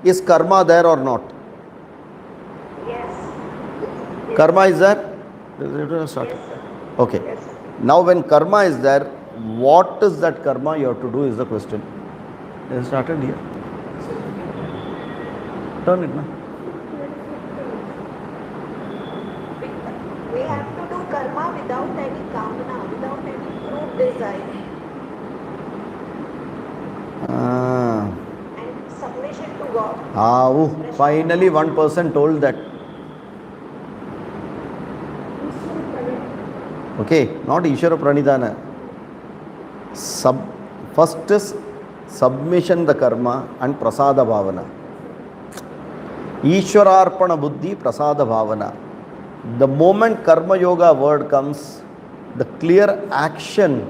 Is karma there or not? Yes. Karma is there? Yes, okay. Yes. Now when karma is there, what is that karma you have to do is the question. It started here. Turn it now. We have to do karma without any kamana, without any fruit desire. And submission to God. Finally one person told that. Okay, not Ishvara Pranidhana. First is submission the karma and prasada bhavana. Ishwararpana buddhi prasada bhavana. The moment karma yoga word comes, the clear action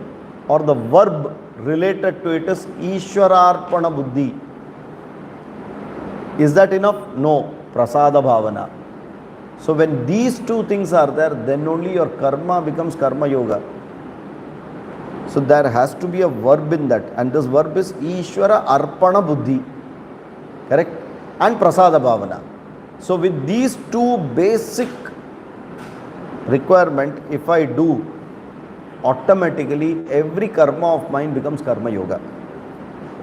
or the verb related to it is Ishwararpana buddhi. Is that enough? No. Prasada bhavana. So when these two things are there, then only your karma becomes karma yoga. So there has to be a verb in that, and this verb is Ishvara Arpana Buddhi. Correct? And Prasada Bhavana. So with these two basic requirement, if I do, automatically every karma of mine becomes karma yoga.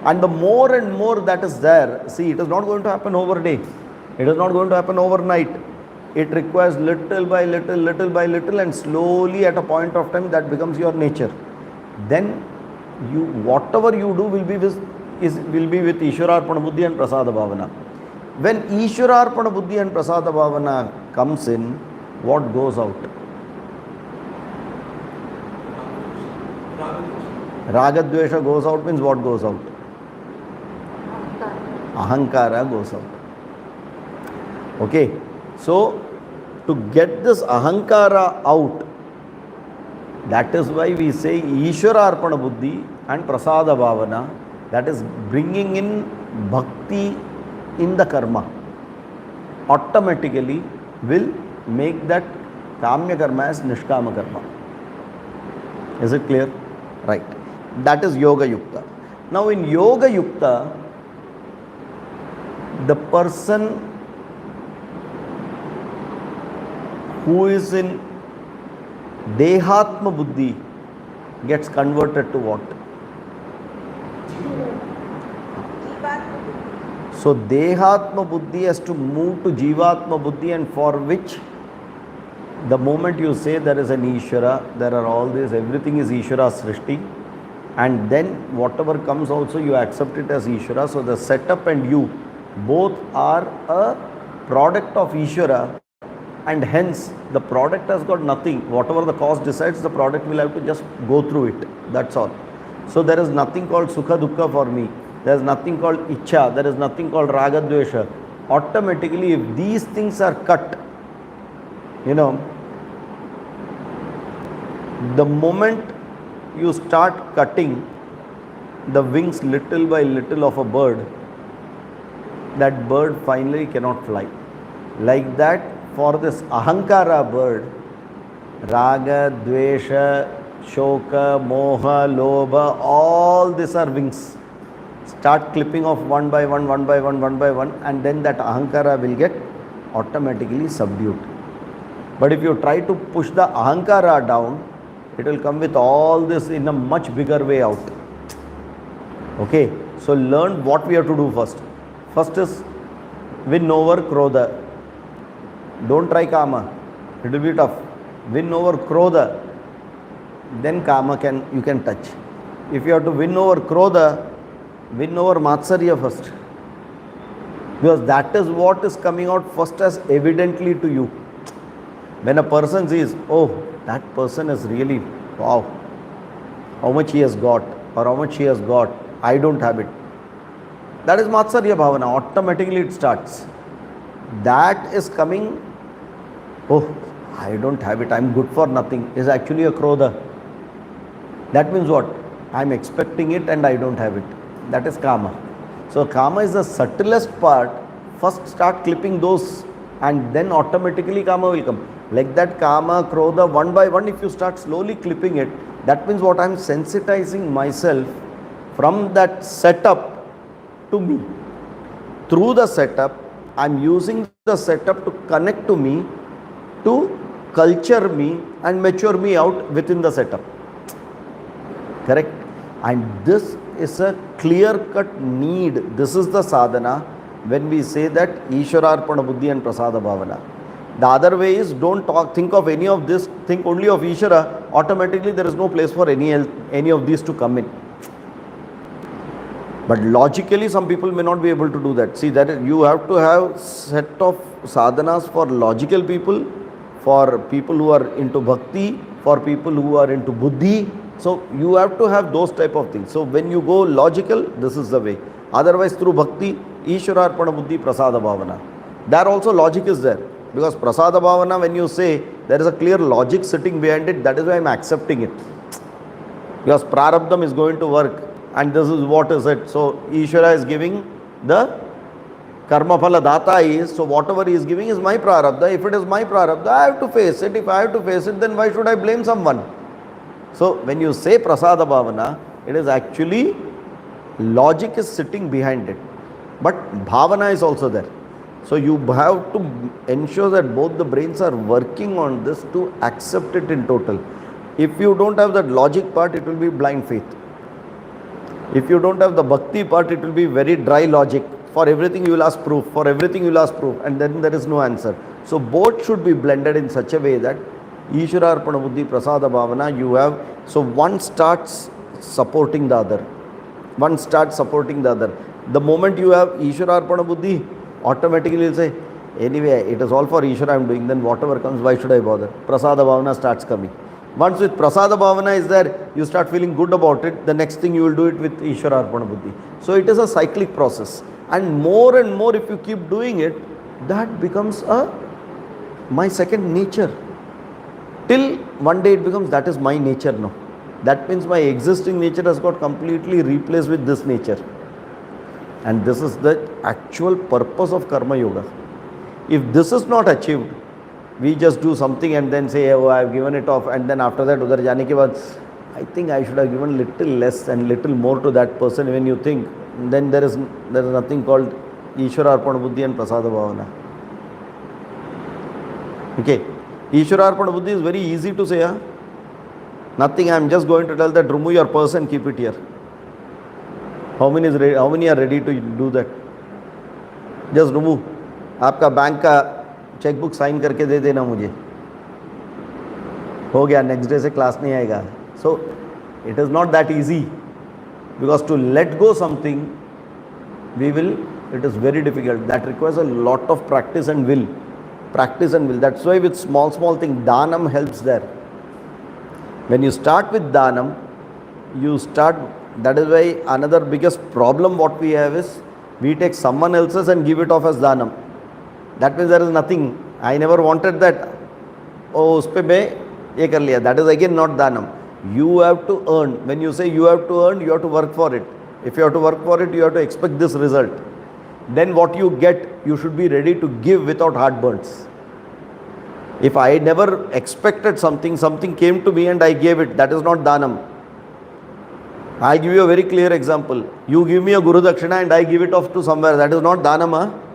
And the more and more that is there, see, it is not going to happen overnight. It is not going to happen overnight. It requires little by little, and slowly at a point of time that becomes your nature. Then you, whatever you do will be with Ishwararpana Buddhi and Prasada Bhavana. When Ishwararpana Buddhi and Prasada Bhavana comes in, what goes out? Raga Dvesha goes out means what goes out? Ahankara goes out. Okay. So, to get this ahankara out, that is why we say Ishvara Arpana Buddhi and Prasada Bhavana, that is bringing in bhakti in the karma, automatically will make that kamya karma as nishkama karma. Is it clear? Right. That is Yoga Yukta. Now in Yoga Yukta, the person who is in Dehatma Buddhi gets converted to what? So Dehatma Buddhi has to move to Jivatma Buddhi, and for which the moment you say there is an Ishvara, there are all this, everything is Ishvara Srishti, and then whatever comes also you accept it as Ishvara. So the setup and you both are a product of Ishvara, and hence the product has got nothing. Whatever the cause decides, the product will have to just go through it. That's all. So there is nothing called Sukha Dukkha for me. There is nothing called Ichcha. There is nothing called Raga Dvesha. Automatically, if these things are cut, the moment you start cutting the wings little by little of a bird, that bird finally cannot fly. Like that, for this ahankara bird, raga, dvesha, shoka, moha, lobha, all these are wings. Start clipping off one by one, and then that ahankara will get automatically subdued. But if you try to push the ahankara down, it will come with all this in a much bigger way out. Okay, so learn what we have to do first. First is win over Krodha. Don't try Kama. It will be tough. Win over Krodha. Then Kama you can touch. If you have to win over Krodha, win over Matsarya first. Because that is what is coming out first as evidently to you. When a person sees, oh, that person is really, wow, how much he has got or how much he has got, I don't have it. That is Matsarya Bhavana. Automatically it starts. That is coming, oh, I don't have it, I am good for nothing, is actually a Krodha. That means what? I am expecting it and I don't have it. That is Kama. So Kama is the subtlest part. First start clipping those and then automatically Kama will come. Like that Kama, Krodha, one by one, if you start slowly clipping it, that means what? I am sensitizing myself from that setup to me. through the setup, I'm using the setup to connect to me, to culture me and mature me out within the setup. Correct? And this is a clear-cut need. This is the sadhana when we say that Ishwararpana Buddhi and Prasada Bhavana. The other way is don't think of any of this, think only of Ishvara, automatically there is no place for any of these to come in. But logically some people may not be able to do that. See, that is, you have to have set of sadhanas for logical people, for people who are into bhakti, for people who are into buddhi. So you have to have those type of things. So when you go logical, this is the way. Otherwise through bhakti, Ishwararpana Buddhi, Prasada Bhavana. There also logic is there. Because Prasada Bhavana, when you say, there is a clear logic sitting behind it, that is why I am accepting it. Because Prarabdham is going to work and this is what is it. So Ishvara is giving the Karma Phala Data is, so whatever he is giving is my Prarabdha. If it is my Prarabdha, I have to face it. If I have to face it, then why should I blame someone? So when you say Prasada Bhavana, it is actually logic is sitting behind it. But Bhavana is also there. So you have to ensure that both the brains are working on this to accept it in total. If you don't have that logic part, it will be blind faith. If you don't have the bhakti part, it will be very dry logic. For everything you will ask proof, for everything you will ask proof, and then there is no answer. So both should be blended in such a way that Ishwararpana Buddhi, Prasada Bhavana, you have, so one starts supporting the other. One starts supporting the other. The moment you have Ishwararpana Buddhi, automatically you'll say, anyway, it is all for Ishvara I am doing, then whatever comes, why should I bother? Prasada Bhavana starts coming. Once with Prasada Bhavana is there, you start feeling good about it, the next thing you will do it with Ishwararpana Buddhi. So it is a cyclic process. And more if you keep doing it, that becomes my second nature. Till one day it becomes, that is my nature now. That means my existing nature has got completely replaced with this nature. And this is the actual purpose of Karma Yoga. If this is not achieved, we just do something and then say, oh, I have given it off, and then after that, udhar jaane ke baad, I think I should have given little less and little more to that person. When you think, then there is nothing called Ishwararpana Buddhi and Prasada Bhavana. Okay, Ishwararpana Buddhi is very easy to say. Nothing, I am just going to tell that remove your purse and keep it here. How many are ready to do that? Just remove. आपका bank का chequebook sign करके दे देना मुझे. हो गया, next day से class नहीं आएगा. So it is not that easy, because to let go something, it is very difficult. That requires a lot of practice and will. Practice and will. That's why with small thing, Dhanam helps there. When you start with Dhanam, that is why another biggest problem what we have is, we take someone else's and give it off as Dhanam. That means there is nothing. I never wanted that. Oh, uspe main ye kar liya. That is again not Dhanam. You have to earn. When you say you have to earn, you have to work for it. If you have to work for it, you have to expect this result. Then what you get, you should be ready to give without heartburns. If I never expected something came to me and I gave it, that is not Dhanam. I give you a very clear example. You give me a Guru Dakshina and I give it off to somewhere, that is not Dhanam.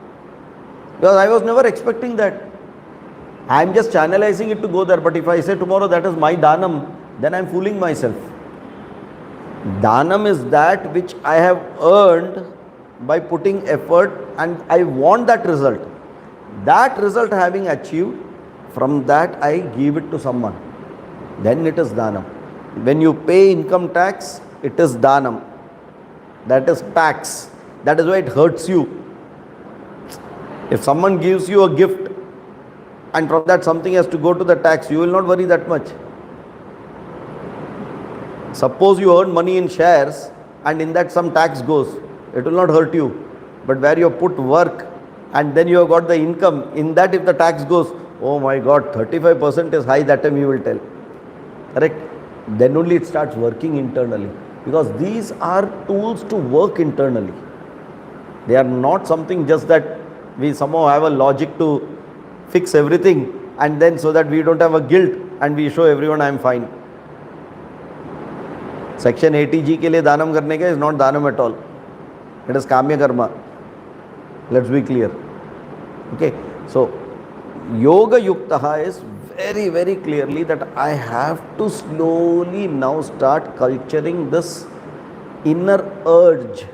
Because I was never expecting that. I am just channelizing it to go there. But if I say tomorrow that is my Dhanam, then I am fooling myself. Dhanam is that which I have earned by putting effort, and I want that result. That result having achieved, from that I give it to someone. Then it is Dhanam. When you pay income tax, it is Dhanam. That is tax. That is why it hurts you. If someone gives you a gift and from that something has to go to the tax, you will not worry that much. Suppose you earn money in shares and in that some tax goes, it will not hurt you. But where you put work and then you have got the income, in that if the tax goes, oh my God, 35% is high, that time you will tell. Correct? Then only it starts working internally. Because these are tools to work internally. They are not something just that we somehow have a logic to fix everything and then so that we don't have a guilt and we show everyone I am fine. Section 80G के लिए दानम करने का is not Danam at all. It is काम्य Karma. Let's be clear. Okay, so yoga yuktaha is very, very clearly that I have to slowly now start culturing this inner urge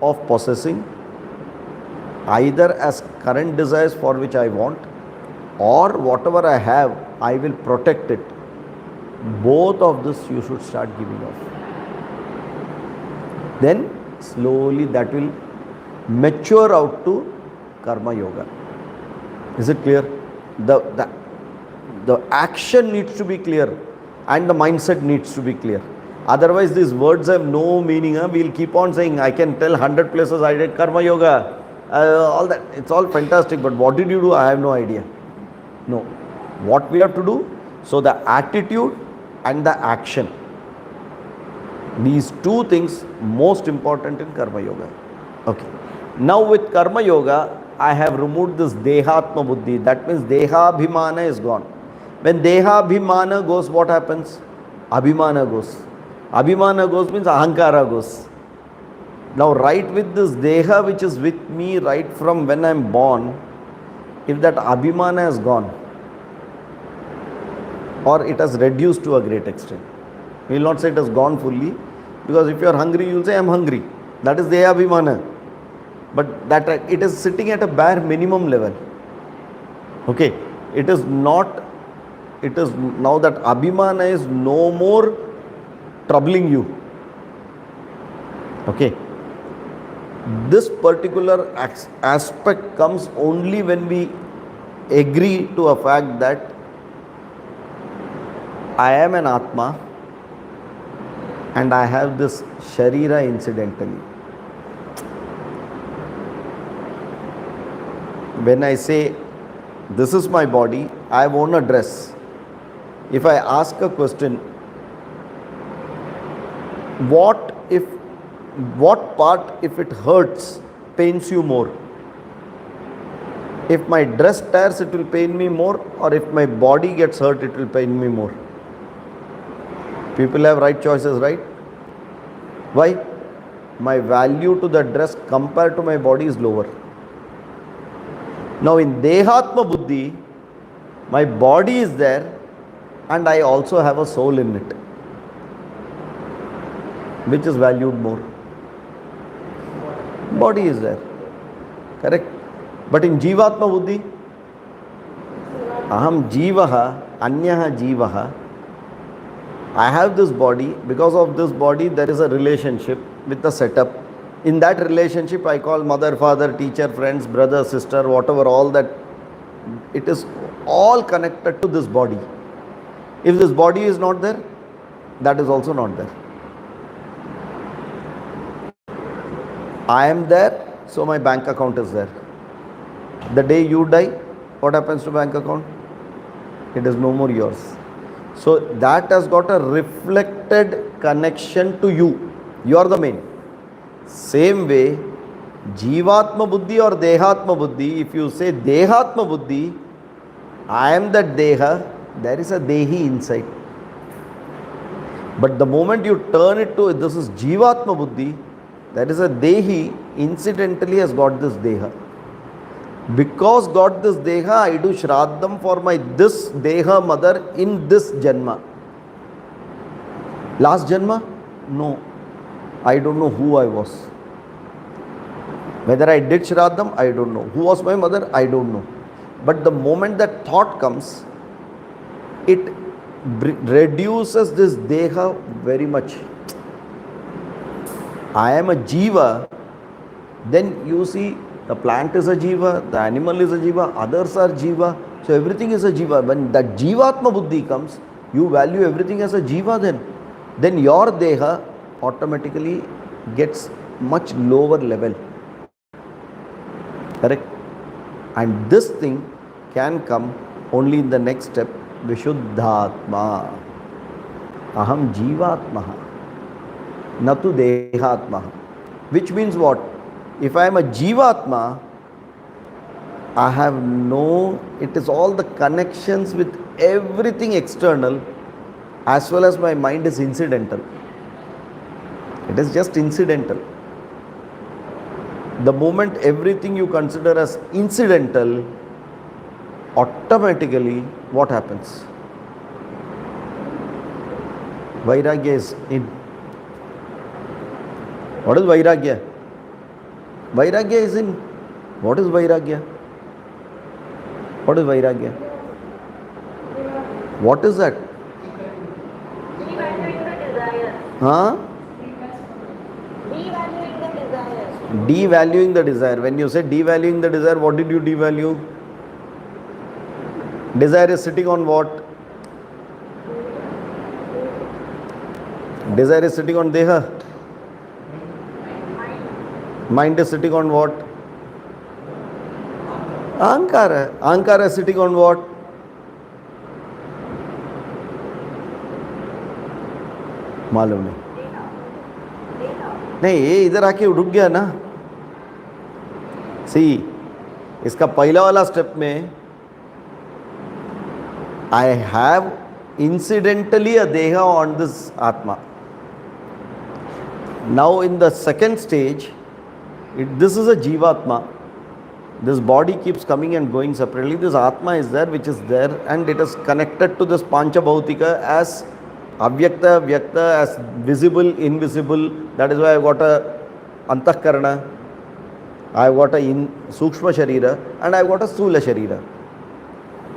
of possessing, either as current desires for which I want, or whatever I have, I will protect it. Both of this you should start giving off. Then slowly that will mature out to karma yoga. Is it clear? The action needs to be clear and the mindset needs to be clear. Otherwise these words have no meaning. We'll keep on saying, I can tell 100 places I did karma yoga, all that. It's all fantastic, but what did you do? I have no idea. No. What we have to do? So the attitude and the action. These two things most important in karma yoga. Okay. Now with karma yoga, I have removed this dehatma buddhi. That means dehabhimana is gone. When dehabhimana goes, what happens? Abhimana goes. Abhimana goes means ahankara goes. Now right with this deha which is with me right from when I am born, if that abhimana has gone, or it has reduced to a great extent. We will not say it has gone fully, because if you are hungry, you will say I am hungry. That is dehabhimana. But that it is sitting at a bare minimum level. Okay, it is not, it is now that abhimana is no more troubling you. Okay, this particular aspect comes only when we agree to a fact that I am an Atma and I have this Sharira incidentally. When I say this is my body, I have worn a dress. If I ask a question, what part, if it hurts, pains you more? If my dress tears, it will pain me more, or if my body gets hurt, it will pain me more? People have right choices, right? Why? My value to the dress compared to my body is lower. Now in Dehatma Buddhi, my body is there and I also have a soul in it. Which is valued more? Body is there. Correct? But in Jivatma Buddhi, Aham Jivaha, Anyaha Jivaha, I have this body. Because of this body, there is a relationship with the setup. In that relationship, I call mother, father, teacher, friends, brother, sister, whatever, all that. It is all connected to this body. If this body is not there, that is also not there. I am there, so my bank account is there. The day you die, what happens to bank account? It is no more yours. So that has got a reflected connection to you. You are the main. Same way, Jivatma Buddhi or Dehatma Buddhi, if you say Dehatma Buddhi, I am that Deha, there is a Dehi inside. But the moment you turn it to this is Jivatma Buddhi, there is a Dehi incidentally has got this Deha. Because got this Deha, I do Shraddham for my this Deha mother in this Janma. Last Janma? No. I don't know who I was. Whether I did Shraddham, I don't know. Who was my mother? I don't know. But the moment that thought comes, it reduces this Deha very much. I am a Jiva. Then you see, the plant is a Jiva, the animal is a Jiva, others are Jiva. So everything is a Jiva. When that Jivatma Buddhi comes, you value everything as a Jiva then your Deha automatically gets much lower level. Correct? And this thing can come only in the next step, Vishuddhatma. Aham Jivatmaha, Natu Dehatmaha. Which means what? If I am a Jivatma, I have it is all the connections with everything external, as well as my mind is incidental. It is just incidental. The moment everything you consider as incidental, automatically what happens? Vairagya is in. What is Vairagya? Vairagya is in. What is Vairagya? What is Vairagya? What is that? Devaluing the desire. Huh? Devaluing the desire. Devaluing the desire. When you say devaluing the desire, what did you devalue? Desire is sitting on what? Desire is sitting on Deha. Mind is sitting on what? Ahankara. Ahankara is sitting on what? मालूम नहीं नहीं, ये इधर आके रुक गया ना. सी, इसका पहला वाला स्टेप में I have incidentally a deha on this atma. Now in the second stage, this is a jivatma. This body keeps coming and going separately. This atma is there, which is there, and it is connected to this pancha bhautika as avyakta, vyakta, as visible, invisible. That is why I got a antahkarana, I got a sukshma sharira, and I got a sthula sharira.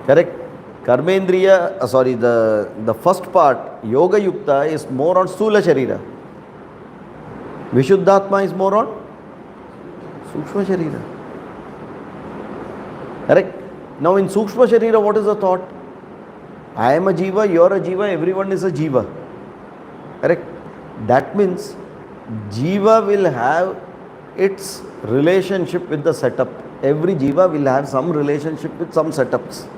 Correct? Karmendriya, the first part, yoga yukta, is more on sthula sharira. Vishuddhatma is more on sukshma sharira. Correct? Now in sukshma sharira, what is the thought? I am a jiva, you are a jiva, everyone is a jiva. Correct? That means jiva will have its relationship with the setup. Every jiva will have some relationship with some setups.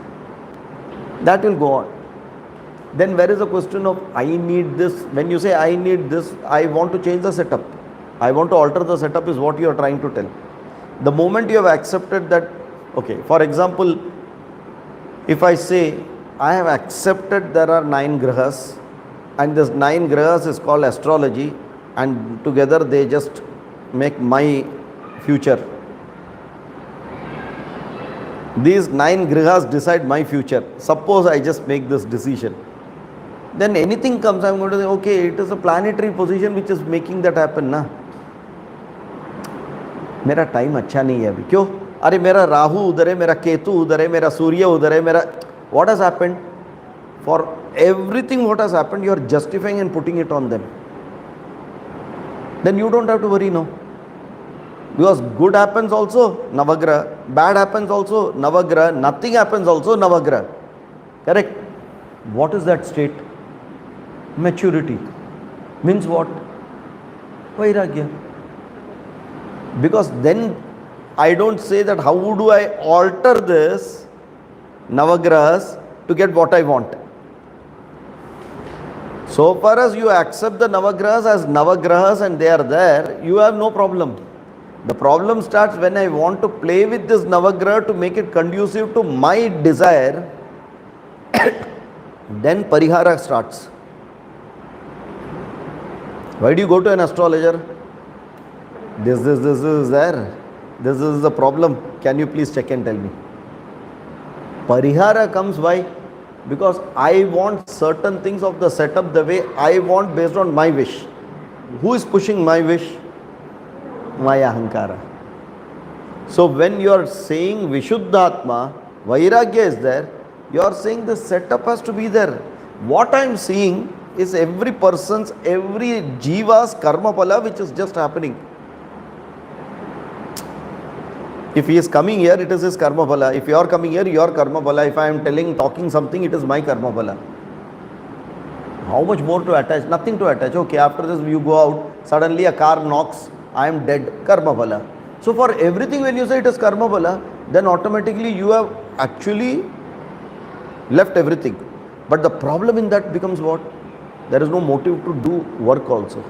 That will go on. Then where is the question of I need this? When you say I need this, I want to change the setup. I want to alter the setup is what you are trying to tell. The moment you have accepted that, okay, for example, if I say I have accepted there are 9 grahas and this 9 grahas is called astrology and together they just make my future. These 9 grihas decide my future. Suppose I just make this decision. Then anything comes, I am going to say, okay, it is a planetary position which is making that happen. Na? मेरा time अच्छा नहीं है अभी. क्यों? अरे मेरा राहु उधर है, मेरा केतु उधर है, मेरा सूर्य उधर है, मेरा. What has happened? For everything what has happened, you are justifying and putting it on them. Then you don't have to worry now. Because good happens also, Navagraha. Bad happens also, Navagraha. Nothing happens also, Navagraha. Correct? What is that state? Maturity. Means what? Vairagya. Because then I don't say that how do I alter this Navagrahas to get what I want. So far as you accept the Navagrahas as Navagrahas and they are there, you have no problem. The problem starts when I want to play with this Navagraha to make it conducive to my desire. Then Parihara starts. Why do you go to an astrologer? This is there. This is the problem. Can you please check and tell me? Parihara comes why? Because I want certain things of the setup the way I want based on my wish. Who is pushing my wish? My ahankara. So when you are saying Vishuddhatma, Vairagya is there, you are saying the setup has to be there. What I am seeing is every person's, every jiva's karma pala which is just happening. If he is coming here, it is his karma phala. If you are coming here, your karma phala. If I am talking something, it is my karma phala. How much more to attach? Nothing to attach. Okay, after this you go out, suddenly a car knocks, I am dead, karma phala. So for everything when you say it is karma phala, then automatically you have actually left everything. But the problem in that becomes what? There is no motive to do work also.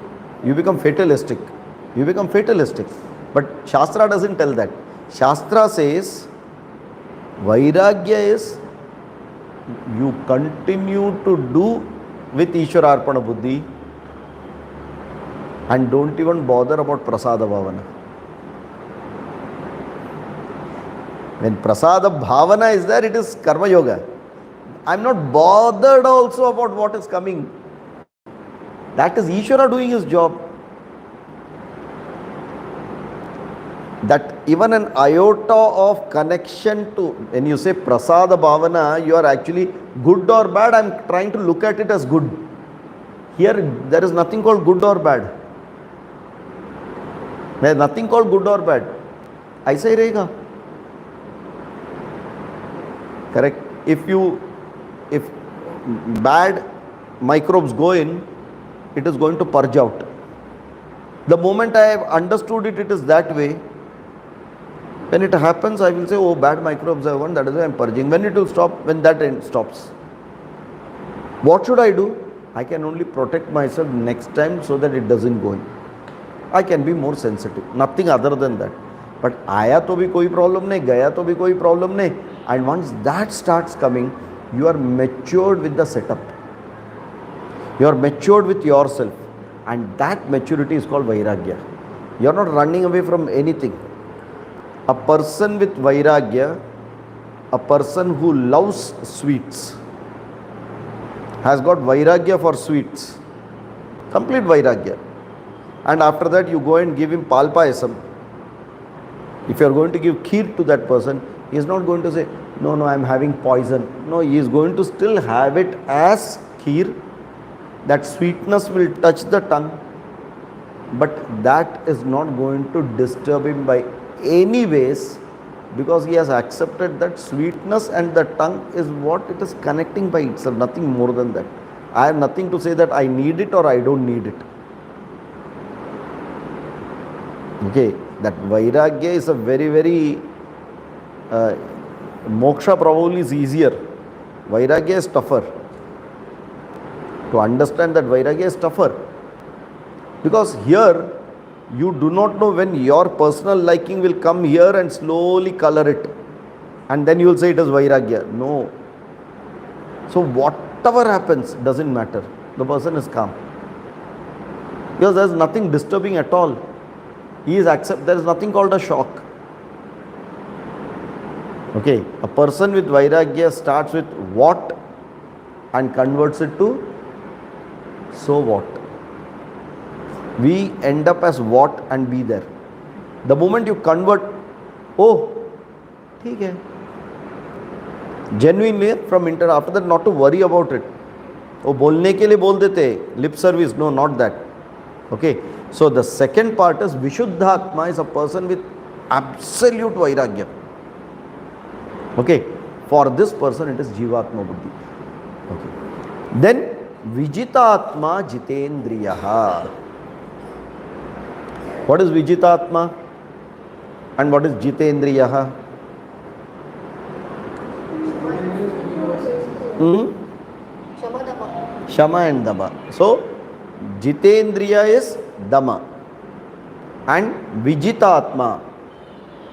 You become fatalistic. You become fatalistic. But Shastra doesn't tell that. Shastra says, Vairagya is you continue to do with Ishwararpana Buddhi and don't even bother about Prasada Bhavana. When prasada bhavana is there, it is karma yoga. I'm not bothered also about what is coming. That is Ishvara doing his job. That even an iota of connection to, when you say prasada bhavana, you are actually good or bad. I'm trying to look at it as good. Here, there is nothing called good or bad. There is nothing called good or bad. ऐसा ही रहेगा. Correct. If bad microbes go in, it is going to purge out. The moment I have understood it, it is that way. When it happens, I will say, oh, bad microbes are one, that is why I am purging. When it will stop, when that end stops. What should I do? I can only protect myself next time so that it doesn't go in. I can be more sensitive. Nothing other than that. But आया तो भी कोई problem नहीं, गया तो भी कोई problem नहीं. And once that starts coming, you are matured with the setup. You are matured with yourself. And that maturity is called Vairagya. You are not running away from anything. A person with Vairagya, a person who loves sweets, has got Vairagya for sweets. Complete Vairagya. And after that you go and give him pal payasam. If you are going to give kheer to that person, he is not going to say, no, I am having poison. No, he is going to still have it as kheer. That sweetness will touch the tongue, but that is not going to disturb him by any ways, because he has accepted that sweetness and the tongue is what it is connecting by itself, nothing more than that. I have nothing to say that I need it or I don't need it. Okay, that Vairagya is a very, very, moksha probably is easier. Vairagya is tougher. To understand that Vairagya is tougher. Because here, you do not know when your personal liking will come here and slowly color it. And then you will say it is Vairagya. No. So whatever happens doesn't matter. The person is calm. Because there is nothing disturbing at all. He is there is nothing called a shock. Okay. A person with Vairagya starts with what and converts it to so what. We end up as what and be there. The moment you convert, oh, ठीक है. Genuinely from internal, after that not to worry about it. वो बोलने के लिए बोल देते, lip service, no, not that. Okay. So the second part is Vishuddhatma is a person with absolute Vairagya. Okay. For this person it is Jivatma Buddhi. Okay. Then Vijitatma Jitendriyaha. What is Vijitatma and what is Jitendriyaha? Shama and Dama. So Jitendriya is Dama and Vijitatma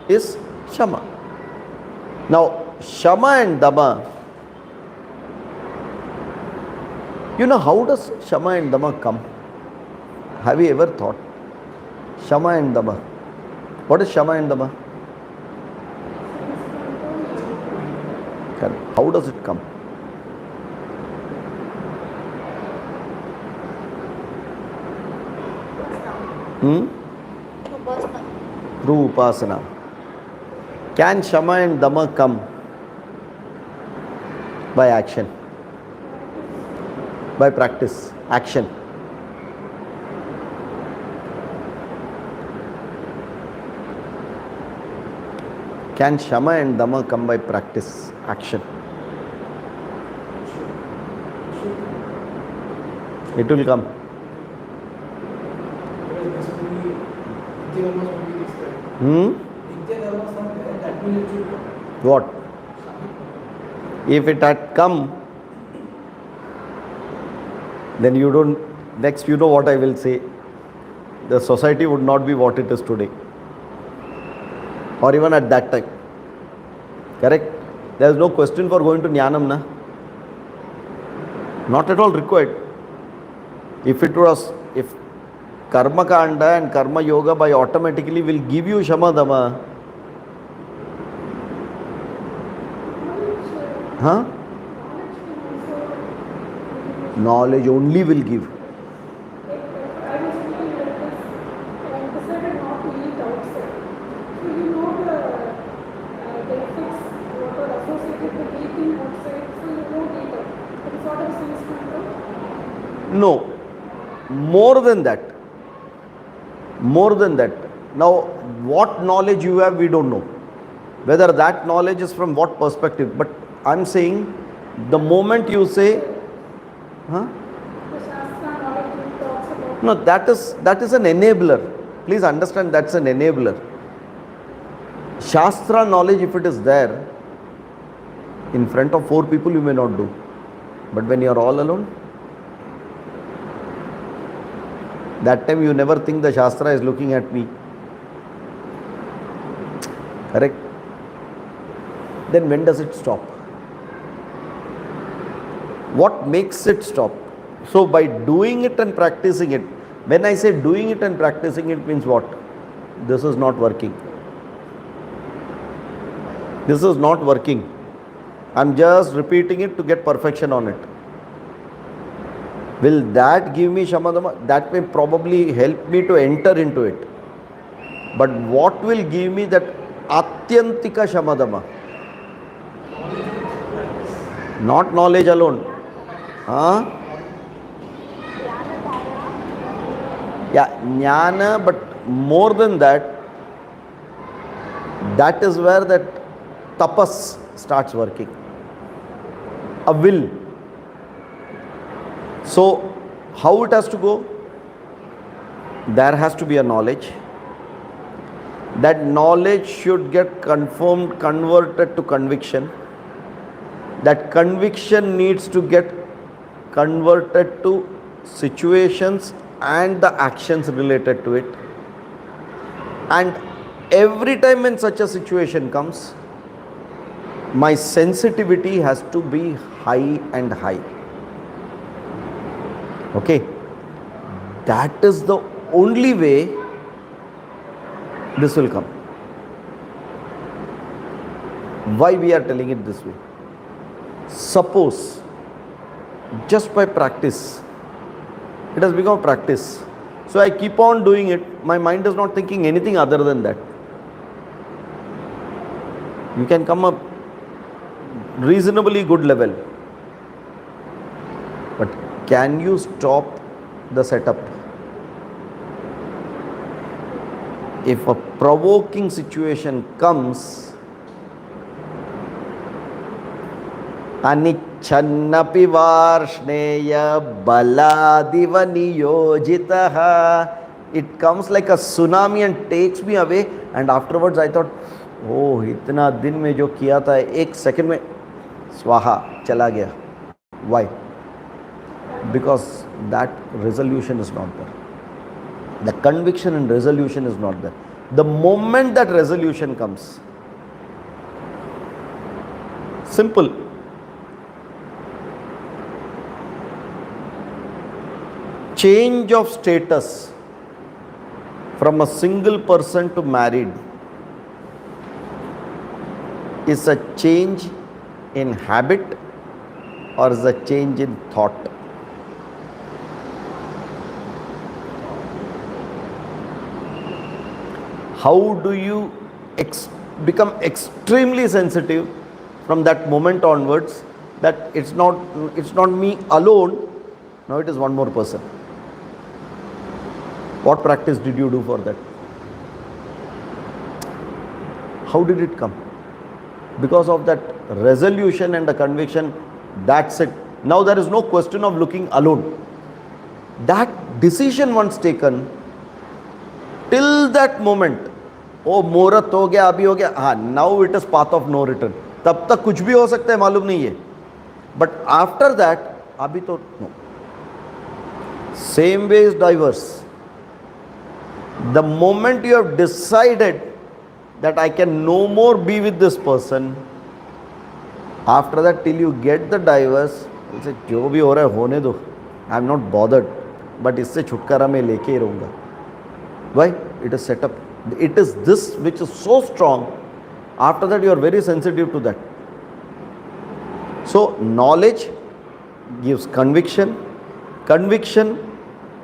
is Shama. Now Shama and Dama, you know, how does Shama and Dama come? Have you ever thought? Shama and Dama. What is Shama and Dama? How does it come? Through Upasana. Can Shama and Dama come by action? By practice, action. Can Shama and Dama come by practice, action? It will come. What? If it had come, then you don't, next you know what I will say. The society would not be what it is today. Or even at that time. Correct? There is no question for going to Jnanam, na? Not at all required. If it was, if Karma Kanda and Karma Yoga by automatically will give you Shama Dama, Huh? Knowledge only will give. I was feeling like this and decided not to eat outside. So you know the effects what are associated with eating outside, so you won't eat it. It's sort of sense control. No, more than that. More than that. Now, what knowledge you have, we don't know. Whether that knowledge is from what perspective. But I'm saying, the moment you say, huh? The Shastra knowledge talks about. No, that is an enabler. Please understand, that's an enabler. Shastra knowledge, if it is there, in front of 4 people you may not do. But when you are all alone, that time you never think the Shastra is looking at me. Correct? Then when does it stop? What makes it stop? So by doing it and practicing it, when I say doing it and practicing it means what? This is not working. This is not working. I'm just repeating it to get perfection on it. Will that give me shamadama? That may probably help me to enter into it. But what will give me that atyantika shamadama? Not knowledge alone. Huh? Yeah, jnana, but more than that, that is where that tapas starts working. A will. So, how it has to go? There has to be a knowledge. That knowledge should get conformed, converted to conviction. That conviction needs to get converted to situations and the actions related to it. And every time when such a situation comes, my sensitivity has to be high and high. Okay? That is the only way this will come. Why we are telling it this way? Suppose, just by practice, it has become practice. So I keep on doing it, my mind is not thinking anything other than that. You can come up reasonably good level. But can you stop the setup? If a provoking situation comes, Anichannapi varshneya baladiva niyojitaha. It comes like a tsunami and takes me away. And afterwards I thought, oh, itna din mein jo kiya tha, ek second mein swaha, chala gaya. Why? Because that resolution is not there. The conviction and resolution is not there. The moment that resolution comes, simple. Change of status from a single person to married is a change in habit or is a change in thought? How do you become extremely sensitive from that moment onwards that it's not me alone, now it is one more person? What practice did you do for that? How did it come? Because of that resolution and the conviction, that's it. Now there is no question of looking alone. That decision once taken, till that moment, oh muhurat ho gaya, abhi ho gaya, haan, now it is path of no return. Tab tak kuch bhi ho sakta hai, malum nahi hai. But after that, abhi to no. Same way is diverse. The moment you have decided that I can no more be with this person, after that till you get the divorce, you say, jo bhi ho raha hai, hone do. I am not bothered. But isse chutkara mein leke hi rahunga. Why? It is set up. It is this which is so strong. After that you are very sensitive to that. So knowledge gives conviction. Conviction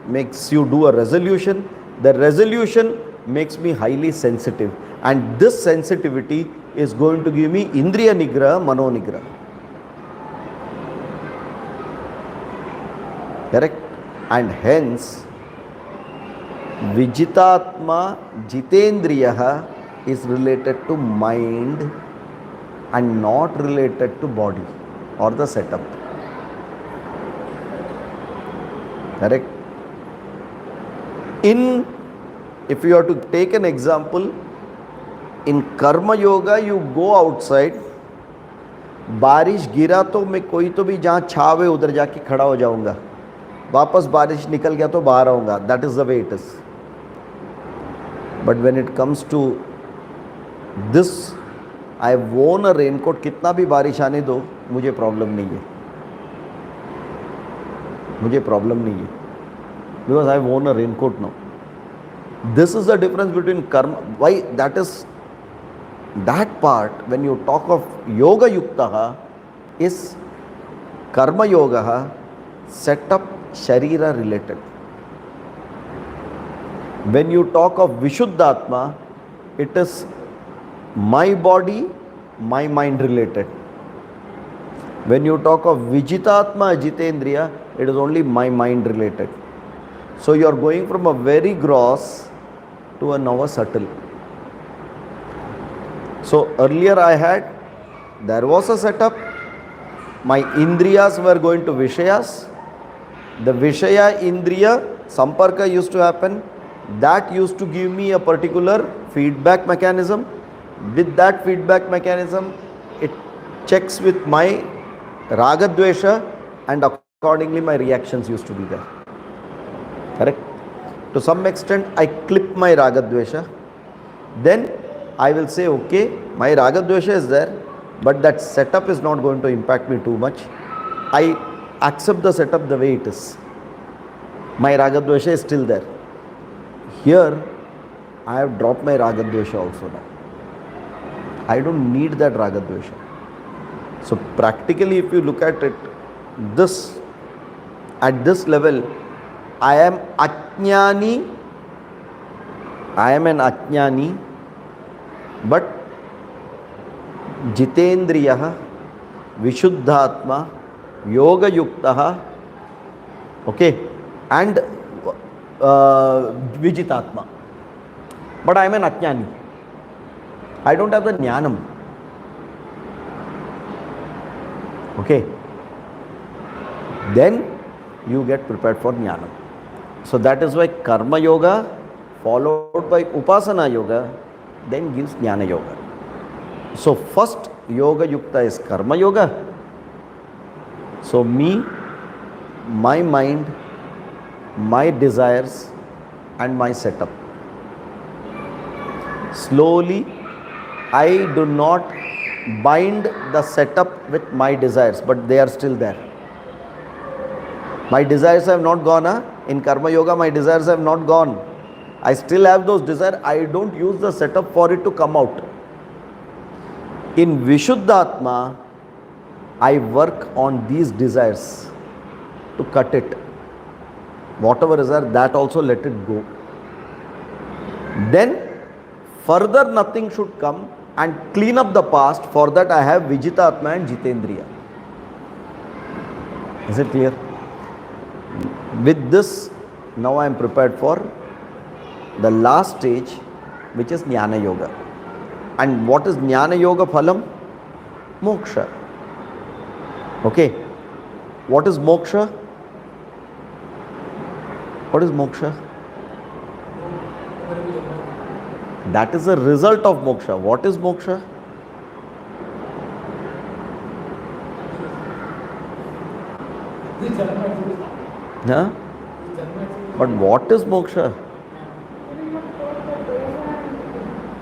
makes you do a resolution. The resolution makes me highly sensitive. And this sensitivity is going to give me Indriya Nigraha, Mano Nigraha. Correct? And hence, Vijitatma Jitendriyaha is related to mind and not related to body or the setup. Correct? If you have to take an example, in Karma Yoga you go outside, बारिश गिरा तो मैं कोई तो भी जहाँ छाव है उधर जाके खड़ा हो जाऊंगा, वापस बारिश निकल गया तो बाहर आऊंगा. That is the way it is. But when it comes to this, I have worn a raincoat, कितना भी बारिश आने दो मुझे प्रॉब्लम नहीं है, मुझे प्रॉब्लम नहीं है, because I have worn a raincoat now. This is the difference between karma. Why? That is that part. When you talk of yoga yuktaha, is karma yoga set up sharira related. When you talk of vishuddhatma, it is my body, my mind related. When you talk of vijitatma jitendriya, it is only my mind related. So you are going from a very gross to a now a subtle. So earlier there was a setup, my indriyas were going to vishayas, the vishaya indriya samparka used to happen, that used to give me a particular feedback mechanism. With that feedback mechanism, it checks with my raga dvesha, and accordingly my reactions used to be there. Correct? To some extent, I clip my raga dvesha. Then I will say, okay, my raga dvesha is there, but that setup is not going to impact me too much. I accept the setup the way it is. My raga dvesha is still there. Here, I have dropped my raga dvesha also now. I don't need that raga dvesha. So practically, if you look at it, at this level, I am ajnani, I am an ajnani, but jitendriyaha, vishuddhatma, yoga yuktaha, okay, and vijitatma. But I am an ajnani. I don't have the jnanam. Okay. Then you get prepared for jnana. So that is why karma yoga followed by upasana yoga then gives jnana yoga. So first yoga yukta is karma yoga. So me, my mind, my desires and my setup. Slowly I do not bind the setup with my desires, but they are still there. My desires have not gone. In Karma Yoga, my desires have not gone. I still have those desires. I don't use the setup for it to come out. In Vishuddhatma, I work on these desires to cut it. Whatever is there, that also let it go. Then, further nothing should come and clean up the past. For that, I have Vijitatma and Jitendriya. Is it clear? With this, now I am prepared for the last stage, which is Jnana Yoga. And what is Jnana Yoga Phalam? Moksha. Okay. What is moksha? What is moksha? That is the result of moksha. What is moksha? Huh? But what is moksha?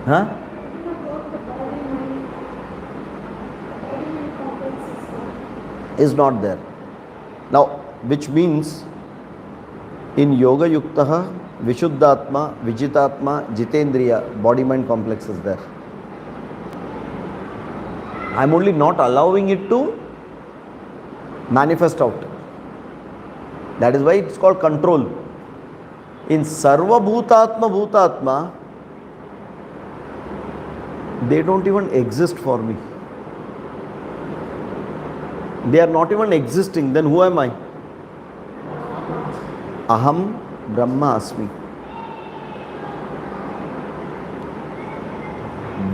Huh? Is not there. Now, which means in Yoga Yuktaha, Vishuddhatma, Vijitatma, Jitendriya, body mind complex is there. I am only not allowing it to manifest out. That is why it's called control. In Sarva Bhutatma Bhutatma, they don't even exist for me. They are not even existing. Then who am I? Aham Brahma Asmi.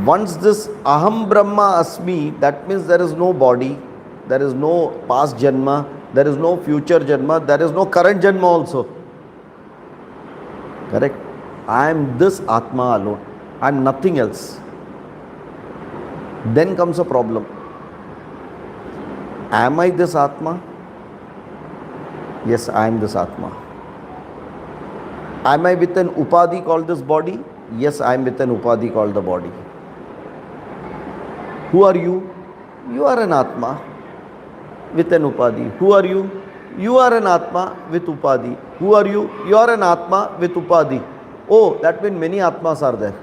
Once this Aham Brahma Asmi, that means there is no body, there is no past Janma, there is no future Janma, there is no current Janma also. Correct? I am this Atma alone. I am nothing else. Then comes a problem. Am I this Atma? Yes, I am this Atma. Am I with an Upadhi called this body? Yes, I am with an Upadhi called the body. Who are you? You are an Atma with an Upadhi. Who are you? You are an Atma with Upadhi. Who are you? You are an Atma with Upadhi. Oh, that means many Atmas are there.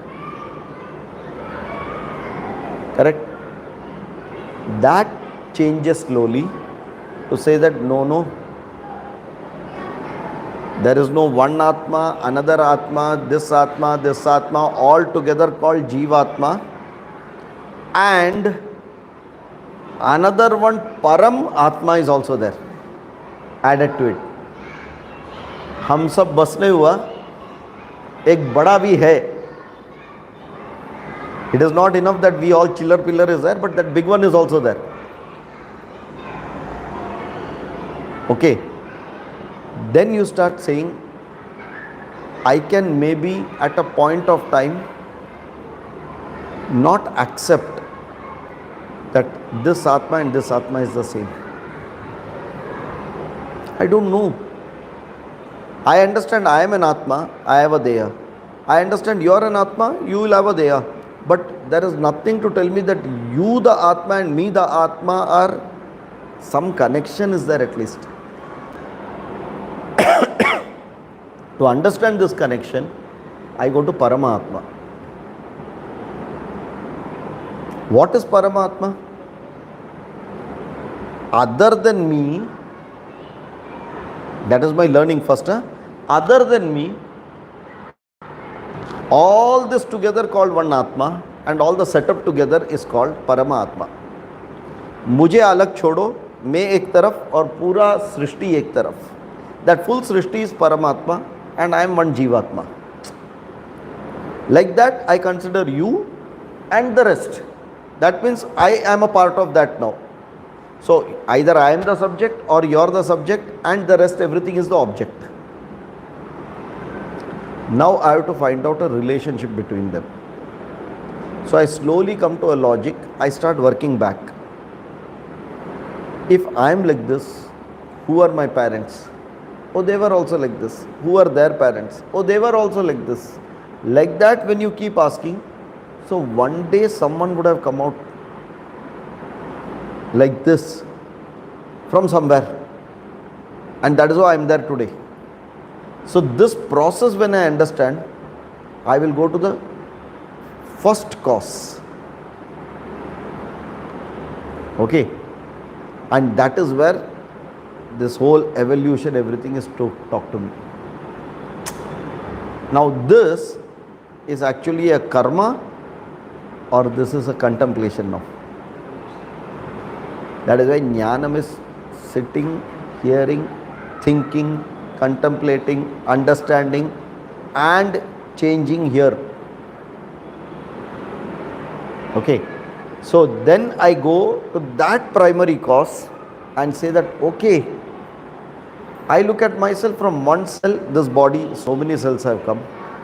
Correct? That changes slowly to say that no, there is no one Atma, another Atma, this Atma, all together called Jivatma, and another one Param Atma is also there, added to it. हम सब बस नहीं हुआ, एक बड़ा भी है. It is not enough that we all chiller pillar is there, but that big one is also there. Okay. Then you start saying, I can maybe at a point of time not accept that this Atma and this Atma is the same. I don't know. I understand I am an Atma, I have a Deha. I understand you are an Atma, you will have a Deha. But there is nothing to tell me that you the Atma and me the Atma are, some connection is there at least. To understand this connection, I go to Paramatma. What is Paramatma? Other than me, that is my learning first. Other than me, all this together called one Atma and all the setup together is called Paramatma. मुझे अलग छोड़ो, मैं एक तरफ और पूरा सृष्टि एक तरफ. That full Srishti is Paramatma and I am one Jivatma. Like that, I consider you and the rest. That means I am a part of that now. So either I am the subject or you are the subject and the rest everything is the object. Now I have to find out a relationship between them. So I slowly come to a logic, I start working back. If I am like this, who are my parents? Oh, they were also like this. Who are their parents? Oh, they were also like this. Like that, when you keep asking, so one day someone would have come out like this from somewhere. And that is why I am there today. So this process, when I understand, I will go to the first cause. Okay. And that is where this whole evolution, everything is to talk to me. Now this is actually a karma or this is a contemplation now. That is why jnanam is sitting, hearing, thinking, contemplating, understanding and changing here. Okay. So then I go to that primary cause and say that, okay, I look at myself from one cell, this body, so many cells have come,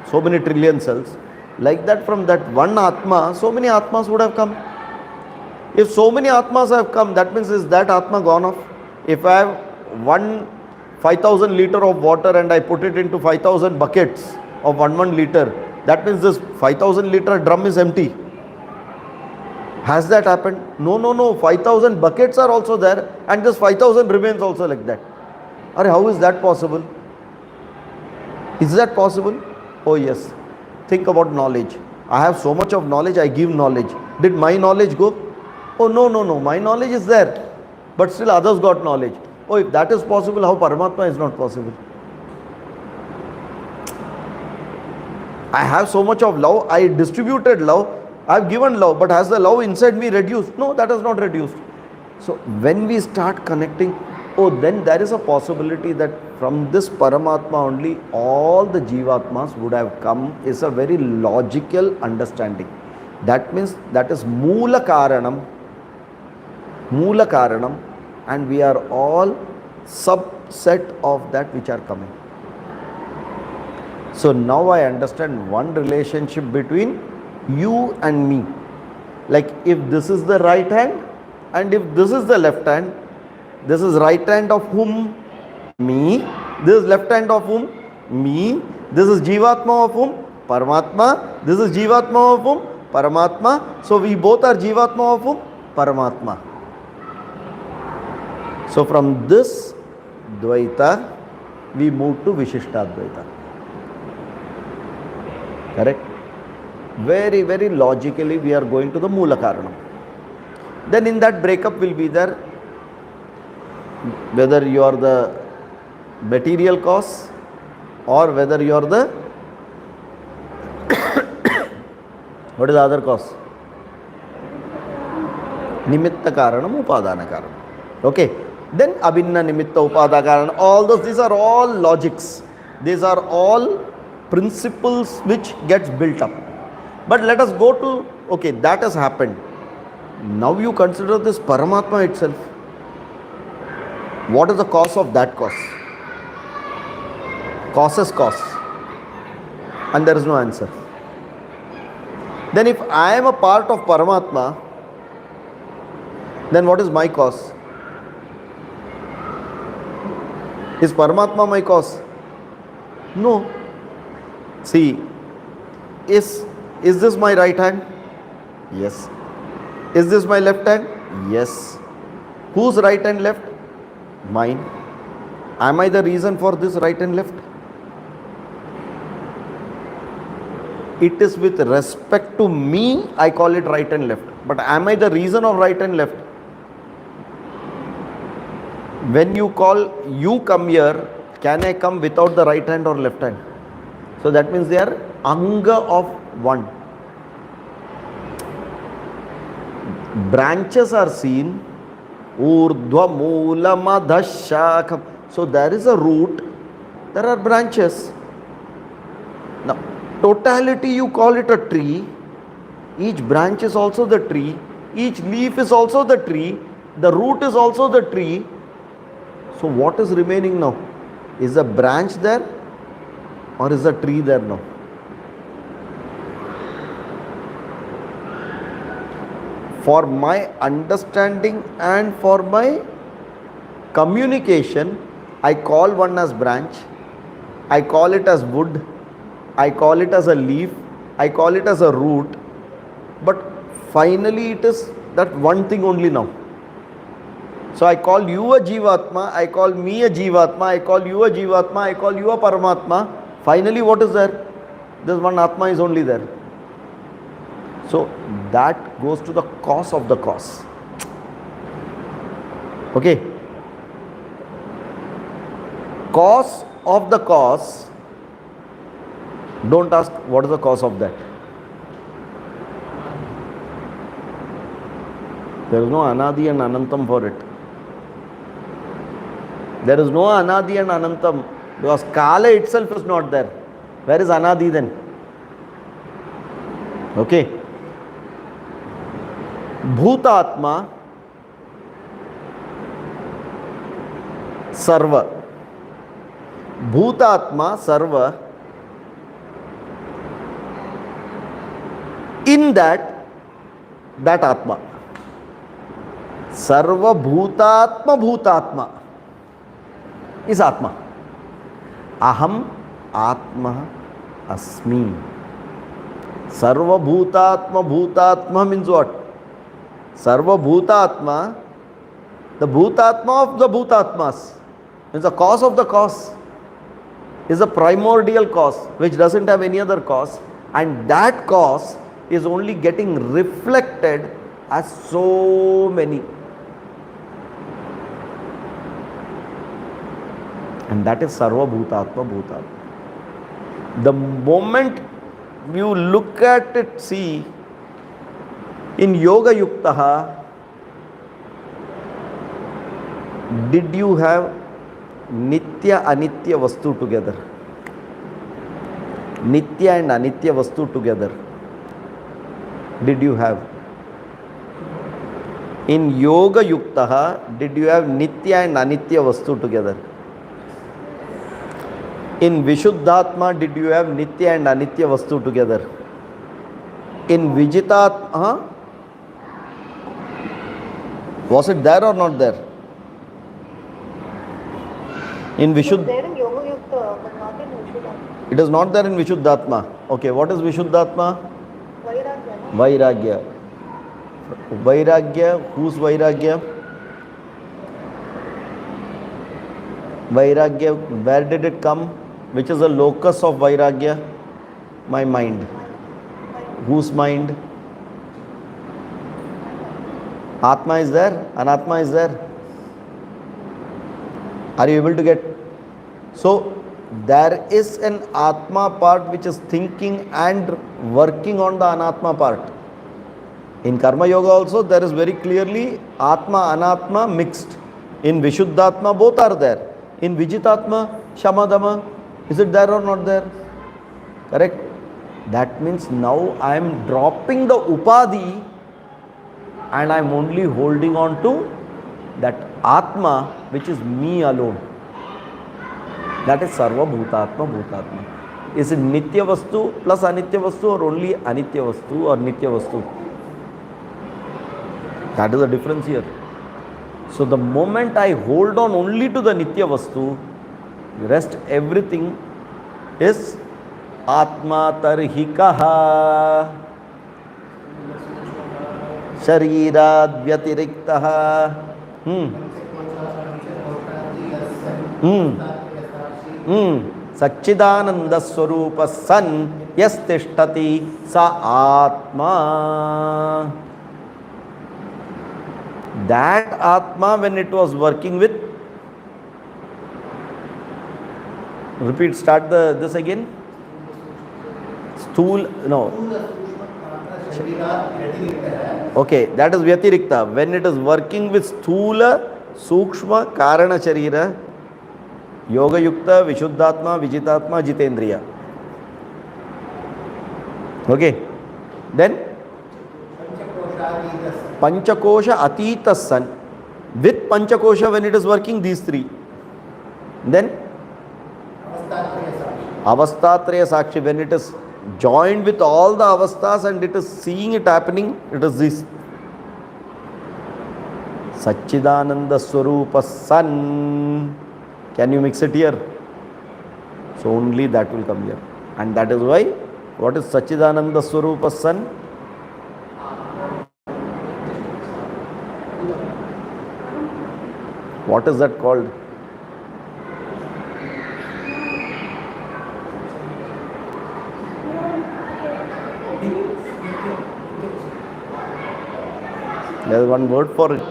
so many trillion cells. Like that, from that one Atma, so many Atmas would have come. If so many Atmas have come, that means is that Atma gone off? If I have 5,000 liter of water and I put it into 5,000 buckets of 1 liter, that means this 5,000 liter drum is empty. Has that happened? No. 5,000 buckets are also there and this 5,000 remains also like that. How is that possible? Is that possible? Oh yes. Think about knowledge. I have so much of knowledge, I give knowledge. Did my knowledge go? Oh no. My knowledge is there. but still others got knowledge. Oh, if that is possible, how Paramatma is not possible? I have so much of love, I distributed love, I have given love, but has the love inside me reduced? No, that has not reduced. So when we start connecting, oh, then there is a possibility that from this Paramatma only all the Jivatmas would have come, is a very logical understanding. That means that is Moola Karanam, and we are all subset of that which are coming. So now I understand one relationship between you and me. Like if this is the right hand and if this is the left hand, this is right hand of whom? Me. This is left hand of whom? Me. This is Jivatma of whom? Paramatma. This is Jivatma of whom? Paramatma. So we both are Jivatma of whom? Paramatma. So from this Dvaita, we move to Vishishtadvaita. Correct? Very, very logically we are going to the Moola Karanam. Then in that breakup will be there, whether you are the material cause or whether you are the what is the other cause? Nimitta Karanam, Upadana Karanam. Okay. Then Abhinna Nimitta Upada Karanam. All those, these are all logics. These are all principles which gets built up. But let us go to, okay, that has happened. Now you consider this Paramatma itself. What is the cause of that cause? Causes cause. And there is no answer. Then if I am a part of Paramatma, then what is my cause? Is Paramatma my cause? No. See, is this my right hand? Yes. Is this my left hand? Yes. Whose right and left? Mine. Am I the reason for this right and left? It is with respect to me, I call it right and left. But am I the reason of right and left? When you call, you come here, can I come without the right hand or left hand? So that means they are anga of one. Branches are seen. Urdhva moola madhashakam. So there is a root, there are branches. Now, totality you call it a tree. Each branch is also the tree. Each leaf is also the tree. The root is also the tree. So what is remaining now? Is the branch there or is the tree there now? For my understanding and for my communication, I call one as branch, I call it as wood, I call it as a leaf, I call it as a root, but finally it is that one thing only now. So I call you a Jivatma, I call me a Jivatma, I call you a Jivatma, I call you a Paramatma. Finally what is there? This one Atma is only there. So that goes to the cause of the cause. Okay. Cause of the cause. Don't ask what is the cause of that. There is no Anadi and Anantam for it. There is no Anadi and Anantam because Kala itself is not there. Where is Anadi then? Okay. Bhutatma Sarva. Bhutatma Sarva. In that Atma. Sarva Bhutatma Bhutatma is Atma. Aham Atma Asmi. Sarva Bhutatma Bhutatma means what? Sarva Bhutatma, the Bhutatma of the Bhutatmas, means the cause of the cause, is a primordial cause which doesn't have any other cause, and that cause is only getting reflected as so many. And that is Sarva Bhutatma Bhutatma. The moment you look at it, see, in Yoga Yuktaha, did you have Nitya Anitya Vastu together? Nitya and Anitya Vastu together. Did you have? In Yoga Yuktaha, did you have Nitya and Anitya Vastu together? In Vishuddhatma, did you have Nitya and Anitya Vastu together? In Vijitatma, was it there or not there? In Vishuddha, There in Yoga Yukta, but not in Vishuddha. it is not there in Vishuddhatma. Okay, what is Vishuddhatma? Vairagya, no? Vairagya. Vairagya, whose Vairagya? Vairagya, where did it come? Which is the locus of Vairagya? My mind. Whose mind? Atma is there, Anatma is there. Are you able to get? So, there is an Atma part which is thinking and working on the Anatma part. In Karma Yoga also, there is very clearly Atma, Anatma mixed. In Vishuddhatma, both are there. In Vijitatma, Shamadama, is it there or not there? Correct? That means now I am dropping the Upadhi and I am only holding on to that Atma which is me alone. That is Sarva Bhutatma Bhutatma. Is it Nitya Vastu plus Anitya Vastu or only Anitya Vastu or Nitya Vastu? That is the difference here. So the moment I hold on only to the Nitya Vastu, the rest everything is Atma Tarhikaha Sharirad Vyatiriktaha Satchidananda Swarupa San Yas Tishtati Sa Atma. That Atma, when it was working with, repeat, start this again. Stool, no. Okay, that is Vyatirikta. When it is working with Sthula, Sukshma, Karana Sharira, Yoga Yukta, Vishuddhatma, Vijitatma, Jitendriya. Okay. Then Panchakosha Atita San. With Panchakosha, when it is working, these three. Then Avastatraya Sakshi, when it is joined with all the avastas and it is seeing it happening, it is this. Satchidananda Swarupa San. Can you mix it here? So only that will come here. And that is why, what is Satchidananda Swarupa San? What is that called? There is one word for it.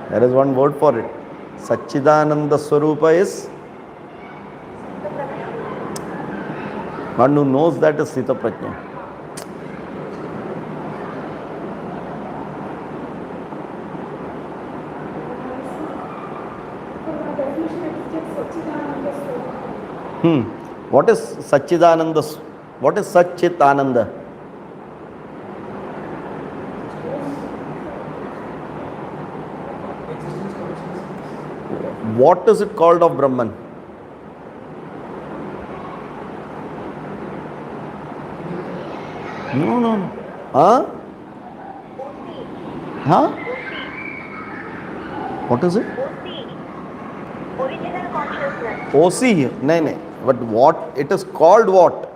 There is one word for it. Satchidananda Swarupa is one who knows that is Sita Prajna. What is Satchidananda? What is Satchit Ananda? What is it called of Brahman? No. Huh? Huh? What is it? Original consciousness. OC? No. But what? It is called what?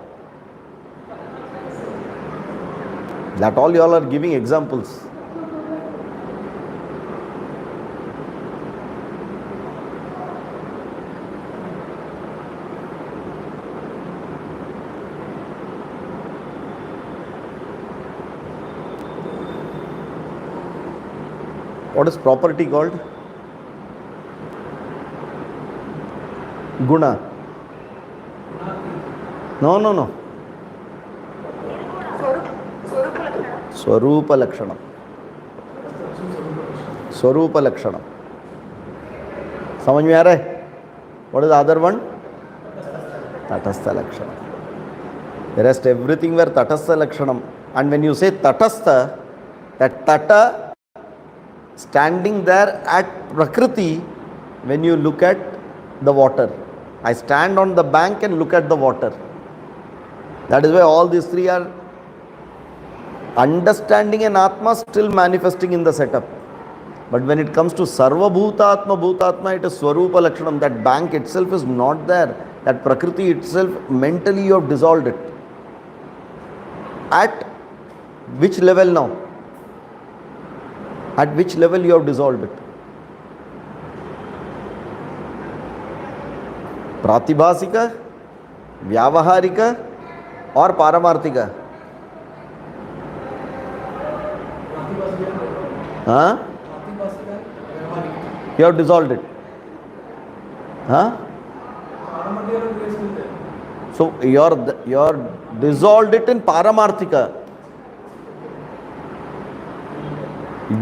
That all you all are giving examples. What is property called? Guna. No, no, no. Swarupa Lakshanam. Swarupa Lakshanam. समझ में आ रहा है? What is the other one? Tatastha Lakshanam. The rest everything were Tatastha Lakshanam. And when you say Tatastha, that Tata standing there at Prakriti, when you look at the water. I stand on the bank and look at the water. That is why all these three are understanding an Atma still manifesting in the setup. But when it comes to Sarva Bhutatma, Bhutatma, it is Swarupa Lakshanam. That bank itself is not there. That Prakriti itself, mentally you have dissolved it. At which level now? At which level you have dissolved it? Pratibhasika, Vyavaharika or Paramarthika? Huh? You have dissolved it. Huh? So you're dissolved it in Paramarthika.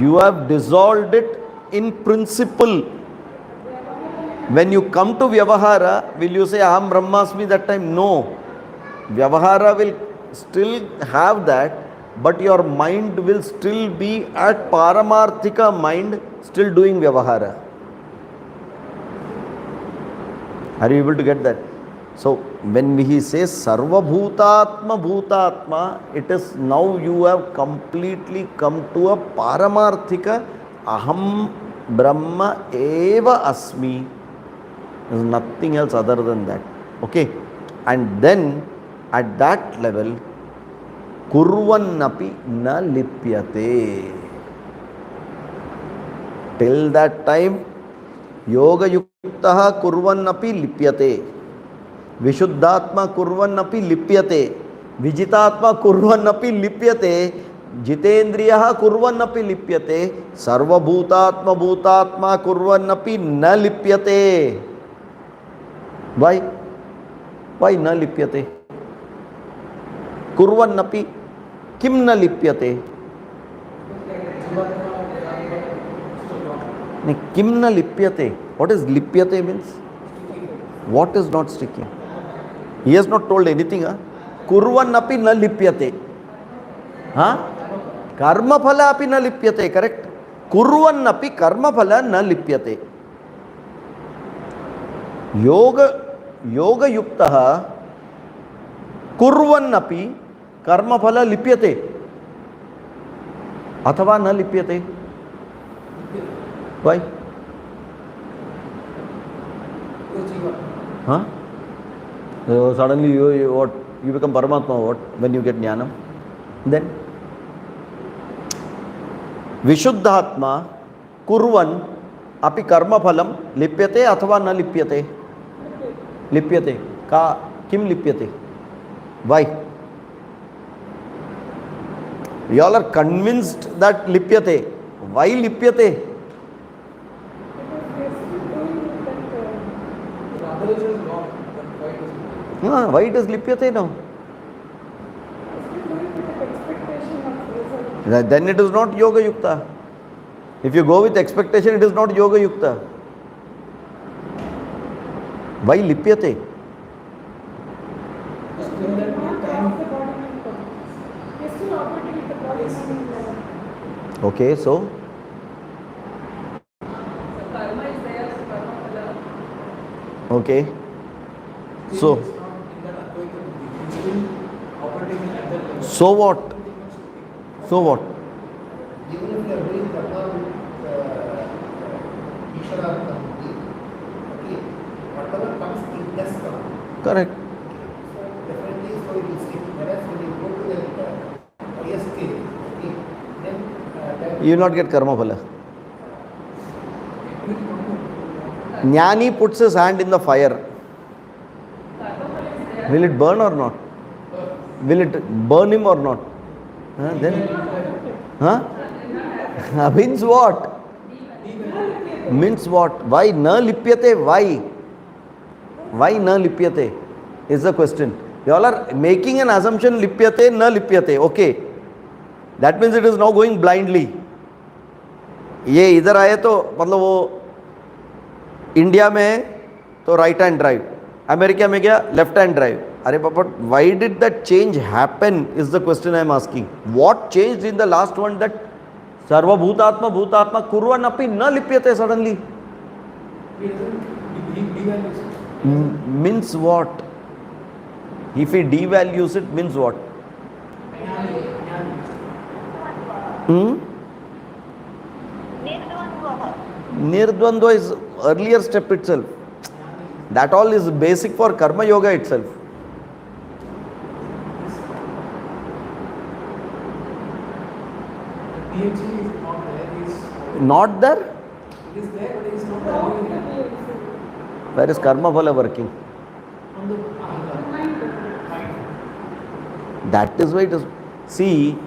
You have dissolved it in principle. When you come to Vyavahara, will you say Aham Brahmasmi that time? No. Vyavahara will still have that, but your mind will still be at Paramarthika mind, still doing Vyavahara. Are you able to get that? So when he says Sarva Bhutatma Bhutatma, it is now you have completely come to a Paramarthika Aham Brahma Eva Asmi. There is nothing else other than that. Okay? And then at that level, Kurvannapi na lipyate. Till that time, Yoga Yuktaha Kurvannapi lipyate. Vishuddhatma Kurvannapi lipyate. Vijitatma Kurvannapi lipyate. Jitendriyaha Kurvannapi lipyate. Sarva Bhutatma Bhutatma Kurvannapi na lipyate. Why? Why na lipyate? Kurvannapi kim na lipyate? Kim na lipyate? What is lipyate means? What is not sticking? He has not told anything. Kurvannapi na lipyate. Karma phala api na lipyate, correct? Kurvannapi karma phala na lipyate. Yoga yuktaha kurvannapi karma phala lipyate athava na lipyate. Why? So suddenly you become Paramatma what? When you get Jnanam. Then Vishuddhatma kurvan api karma phalam lipyate athava na lipyate. Lipyate. Kim lipyate? Why? You all are convinced that lipyate. Why lipyate? Why it is lipyate now? Then it is not Yoga Yukta. If you go with expectation, it is not Yoga Yukta. Why lipyate? Okay, so okay, so what? So what? Even if you are doing karma with Ishvara, okay, whatever comes in does come. Correct. Definitely, so it will stick. Whereas when you go to the highest scale, okay, then you will not get karma phala. Jnani puts his hand in the fire. Will it burn or not? Will it burn him or not? Then? Means what? Means what? Why? Na lipyate? Why? Why na lipyate is the question. You all are making an assumption lipyate, na lipyate. Okay. That means it is now going blindly. ये इधर आए तो मतलब वो India में है तो right hand drive, America में गया लेफ्ट हैंड ड्राइव. अरे पापा, why did that change happen is the question I am asking. What changed in the last one that सर्वभूतात्मा भूतात्मा कुर्वन् अपि न लिप्यते suddenly? Means what? If he devalues it, means what? Nirdvandva is earlier step itself. That all is basic for karma yoga itself. Not there? It is there, but it is not there. Where is karma phala working? On the mind. That is why it is. See,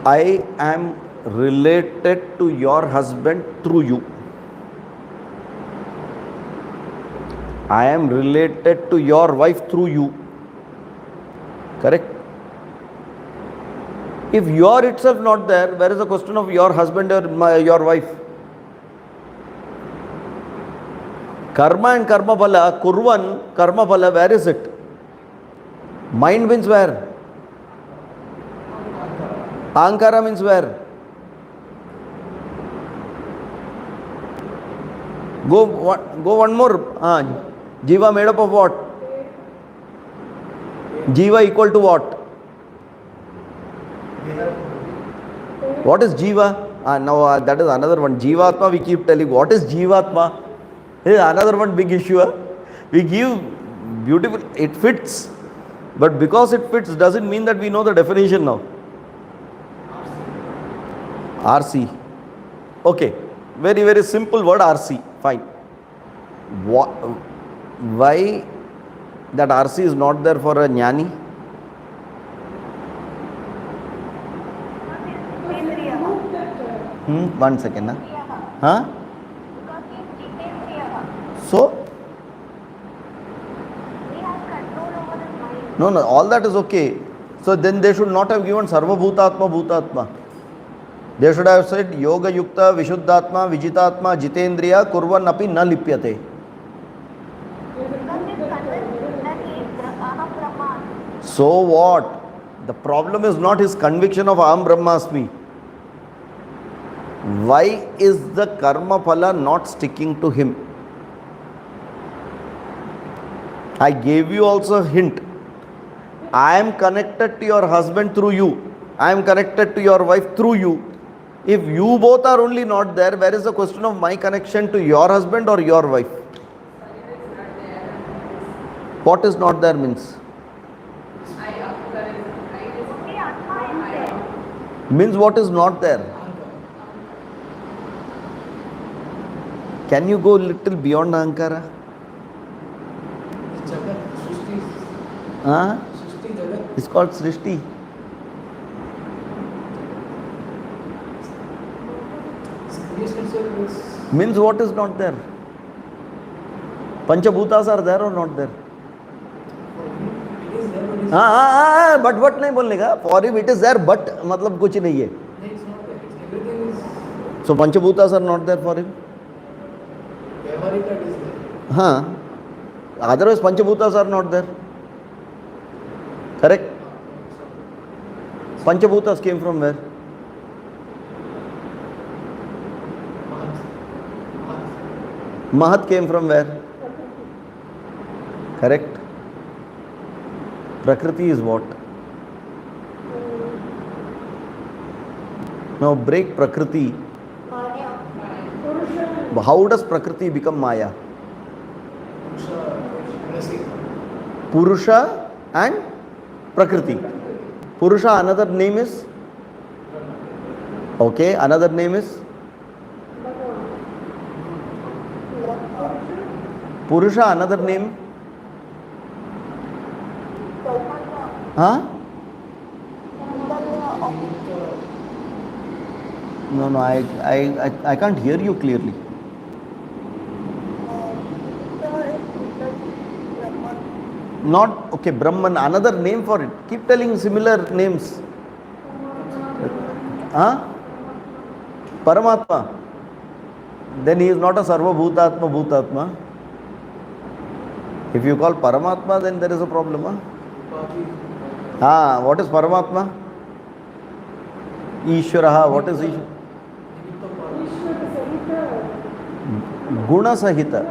I am related to your husband through you. I am related to your wife through you. Correct? If you are itself not there, where is the question of your husband or your wife? Karma and karma phala, kurvan, karma phala, where is it? Mind means where? Ahankara means where? Go one more. Jiva made up of what? Jiva equal to what? What is Jiva? Now that is another one. Jivatma we keep telling. What is Jivatma? This is another one big issue. We give beautiful, it fits. But because it fits doesn't mean that we know the definition now. RC. Okay. Very, very simple word RC. Fine. Why that RC is not there for a jnani? One second. Huh? So? No, all that is okay. So then they should not have given Sarva Bhutatma Bhutatma. They should have said Yoga Yukta Vishuddhatma Vijitatma Jitendriya Kurvan api na lipyate. So what? The problem is not his conviction of Aham Brahmasmi. Why is the karma phala not sticking to him? I gave you also a hint. I am connected to your husband through you. I am connected to your wife through you. If you both are only not there, where is the question of my connection to your husband or your wife? What is not there means? Means what is not there? Can you go a little beyond Ahankara? It's called Srishti. Means what is not there? Panchabhutas are there or not there? But what नहीं बोलने का? For him it is there, but मतलब कुछ नहीं है. So Panchabhutas are not there for him. Otherwise Panchabhutas are not there. Correct? Panchabhutas came from where? Mahat came from where? Correct? Prakriti is what? Now break Prakriti. How does Prakriti become Maya? Purusha and Prakriti. Purusha, another name is? Okay, another name is? Purusha, another name? Huh? No, I can't hear you clearly. Not, okay, Brahman, another name for it. Keep telling similar names. Huh? Paramatma. Then he is not a Sarva Bhutatma Bhutatma. If you call Paramatma, then there is a problem. What is Paramatma? Ishvaraha, what is Ishvara? Guna Sahita.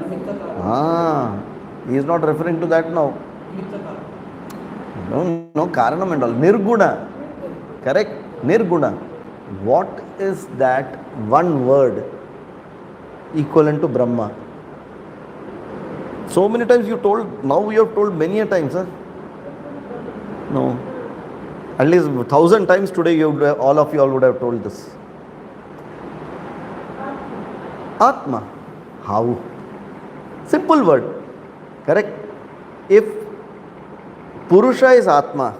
He is not referring to that now. No, Karanam and all. Nirguna. Correct? Nirguna. What is that one word equivalent to Brahma? So many times you told, now you have told many a times, sir. No. At least 1,000 times today all of you all would have told this. Atma. How? Simple word. Correct? If Purusha is Atma,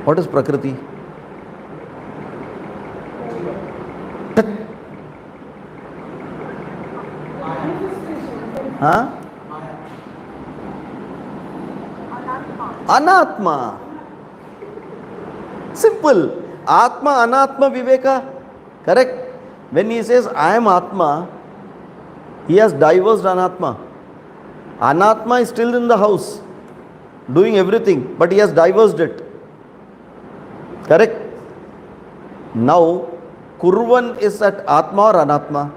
what is Prakriti? Anatma. Simple. Atma, Anatma, Viveka. Correct? When he says, I am Atma, he has diversed Anatma. Anatma is still in the house, doing everything, but he has diversed it. Correct? Now, Kurvan is at Atma or Anatma?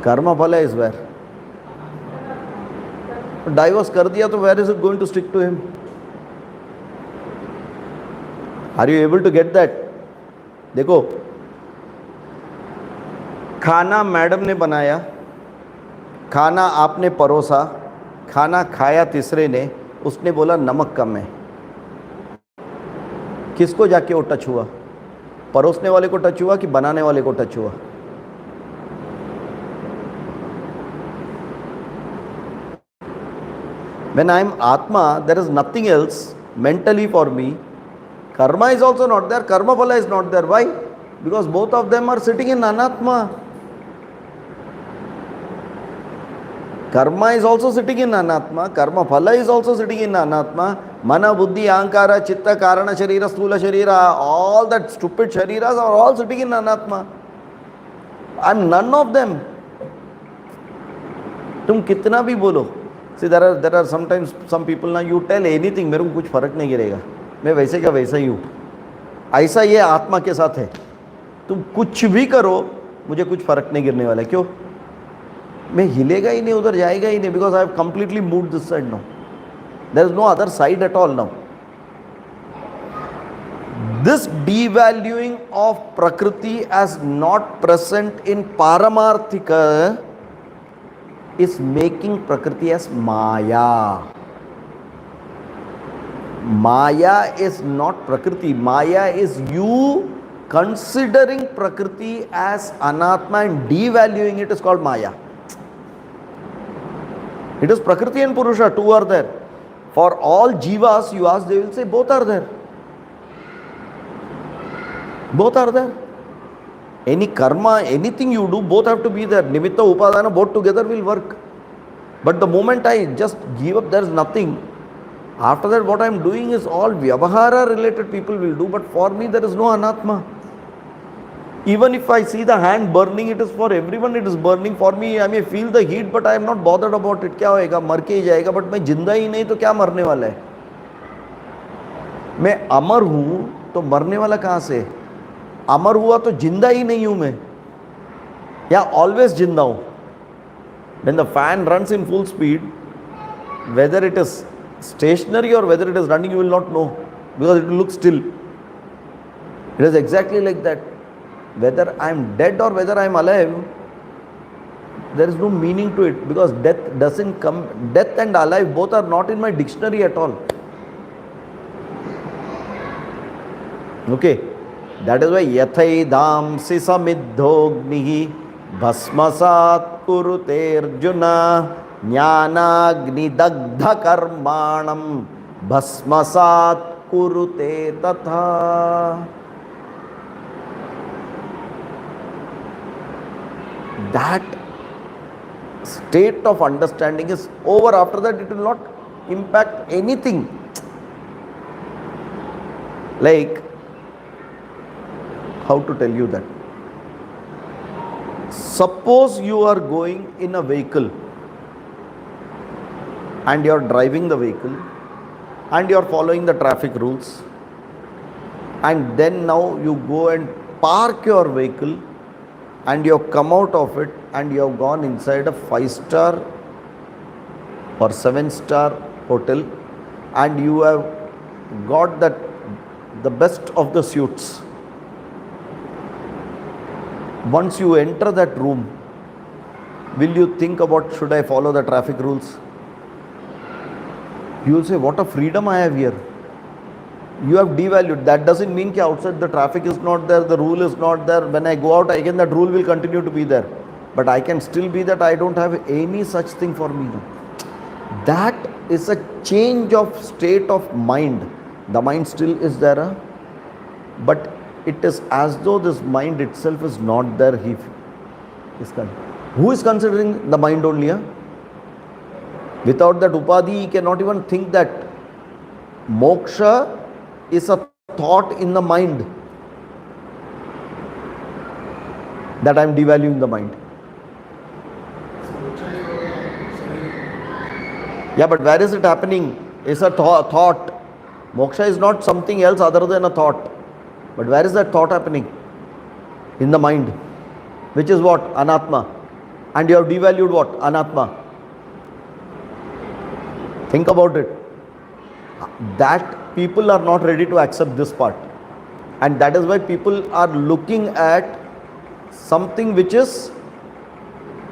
Karma phala is where? Divorce kar diya, to where is it going to stick to him? Are you able to get that? देखो, खाना madam ने बनाया, खाना आपने परोसा, खाना खाया तीसरे ने, उसने बोला नमक कम है. किसको जाके वो टच हुआ? परोसने वाले को टच हुआ कि बनाने वाले को टच हुआ? When I am Atma, there is nothing else mentally for me. Karma is also not there, karma phala is not there. Why? Because both of them are sitting in Anatma. Karma is also sitting in Anatma, karma phala is also sitting in Anatma. Mana, Buddhi, Ahankara, Chitta, Karana, Sharira, Sthula, Sharira, all that stupid Shariras are all sitting in Anatma. I am none of them. तुम कितना भी बोलो. See, there are sometimes some people now, you tell anything, मेरे को कुछ फर्क नहीं गिरेगा, मैं वैसे का वैसा ही हूँ. ऐसा ये आत्मा के साथ है, तुम कुछ भी करो मुझे कुछ फर्क नहीं गिरने वाला है. क्यों? मैं हिलेगा ही नहीं, उधर जाएगा ही नहीं, because I have completely moved this side now. There is no other side at all now. This devaluing of Prakriti as not present in Paramarthika is making Prakriti as Maya. Maya is not Prakriti. Maya is you considering Prakriti as Anatma and devaluing it is called Maya. It is Prakriti and Purusha, two are there. For all Jivas, you ask, they will say both are there. Both are there. Any karma, anything you do, both have to be there. Nimitta, Upadana, both together will work. But the moment I just give up, there is nothing. After that, what I am doing is all Vyavahara related people will do. But for me, there is no Anatma. Even if I see the hand burning, it is for everyone, it is burning. For me, I may feel the heat, but I am not bothered about it. क्या होएगा? मर के ही जाएगा. But मैं जिंदा ही नहीं तो क्या मरने वाला है? मैं अमर हूँ तो मरने वाला कहाँ से? अमर हुआ तो जिंदा ही नहीं हूँ मैं, या ऑलवेज जिंदा हूँ. When the fan runs in full speed, whether it is stationary or whether it is running, you will not know, because it will look still. It is exactly like that. Whether I am dead or whether I am alive, there is no meaning to it, because death doesn't come. Death and alive both are not in my dictionary at all. Okay. That is why Yathaidamsi samidhognihi bhasmasat kurute Arjuna jnanagni dagdha karmanam bhasmasat kurute tatha. That state of understanding is over. After that, it will not impact anything. Like, how to tell you that? Suppose you are going in a vehicle and you are driving the vehicle and you are following the traffic rules, and then now you go and park your vehicle and you have come out of it and you have gone inside a 5-star or 7-star hotel and you have got that the best of the suites. Once you enter that room, will you think about, should I follow the traffic rules? You will say, what a freedom I have here. You have devalued. That doesn't mean that outside the traffic is not there, the rule is not there. When I go out again, that rule will continue to be there. But I can still be that I don't have any such thing for me. That is a change of state of mind. The mind still is there, but it is as though this mind itself is not there. Who is considering the mind only? Without that upadhi, he cannot even think that moksha is a thought in the mind, that I am devaluing the mind. Yeah, but where is it happening? It's a thought. Moksha is not something else other than a thought. But where is that thought happening? In the mind. Which is what? Anatma. And you have devalued what? Anatma. Think about it. That people are not ready to accept this part. And that is why people are looking at something which is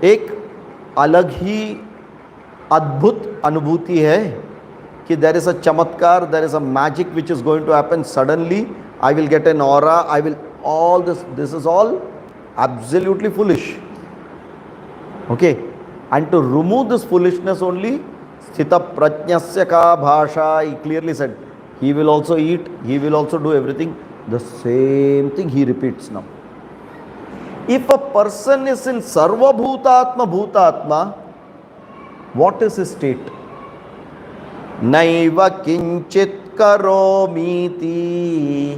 एक अलग ही अद्भुत अनुभूति है कि there is a chamatkar, there is a magic which is going to happen suddenly. I will get an aura, all this is all absolutely foolish. Okay, and to remove this foolishness only, Sthita Prajnasya ka bhasha, he clearly said, he will also eat, he will also do everything. The same thing he repeats now. If a person is in Sarva Bhutatma Bhutatma, what is his state? Naiva kinchit karomiti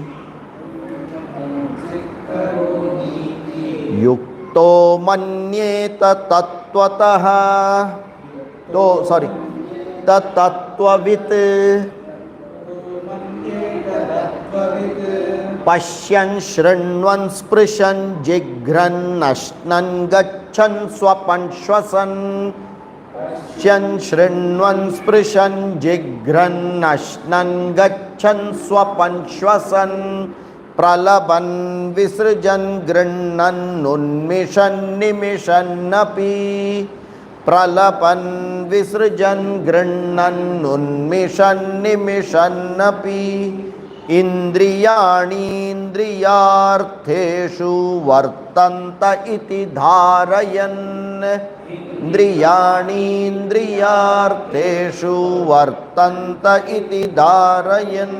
yukto manyeta tattvataha tatvavit pashyan shrinvan sprishan jigran ashnan gachan swapan shwasan Shyan shrinvan sprishan jigran ashnan gachan swapan shwasan pralaban visrajan grinnan unmishan nimishan napi pralaban visrajan grinnan unmishan nimishan napi indriyani indriyartheshu vartanta iti dharayan Indriyani indriyartheshu vartanta iti dharayan.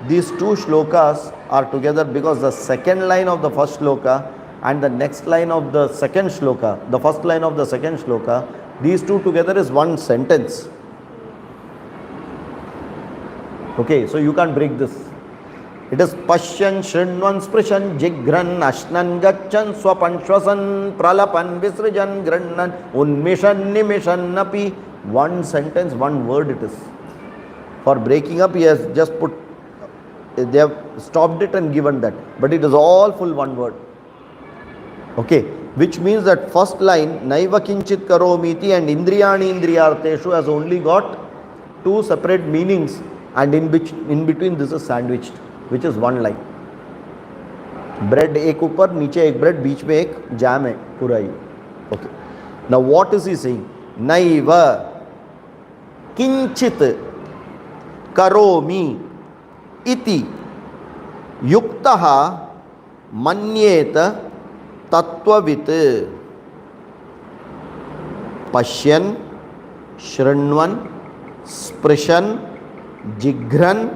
These two shlokas are together because the second line of the first shloka and the next line of the second shloka, the first line of the second shloka, these two together is one sentence. Okay, so you can't break this. It is Pashyan Shrinvan Sprishan Jigran Ashnan Gachan Swapan Shwasan Pralapan Visrajan Grannan Unmishan Nimishan Napi. One sentence, one word it is. For breaking up, he has just put, they have stopped it and given that. But it is all full one word. Okay, which means that first line, Naiva Kinchit Karomiti and Indriyani Indriyartheshu has only got two separate meanings, and in between this is sandwiched, which is one line. Bread एक ऊपर, नीचे एक bread, बीच में एक jam है पूरा ही. Okay. Now what is he saying? Naiva kinchit karomi iti yuktaha manyeta tatvavit pashyan shrinvan sprishan jigran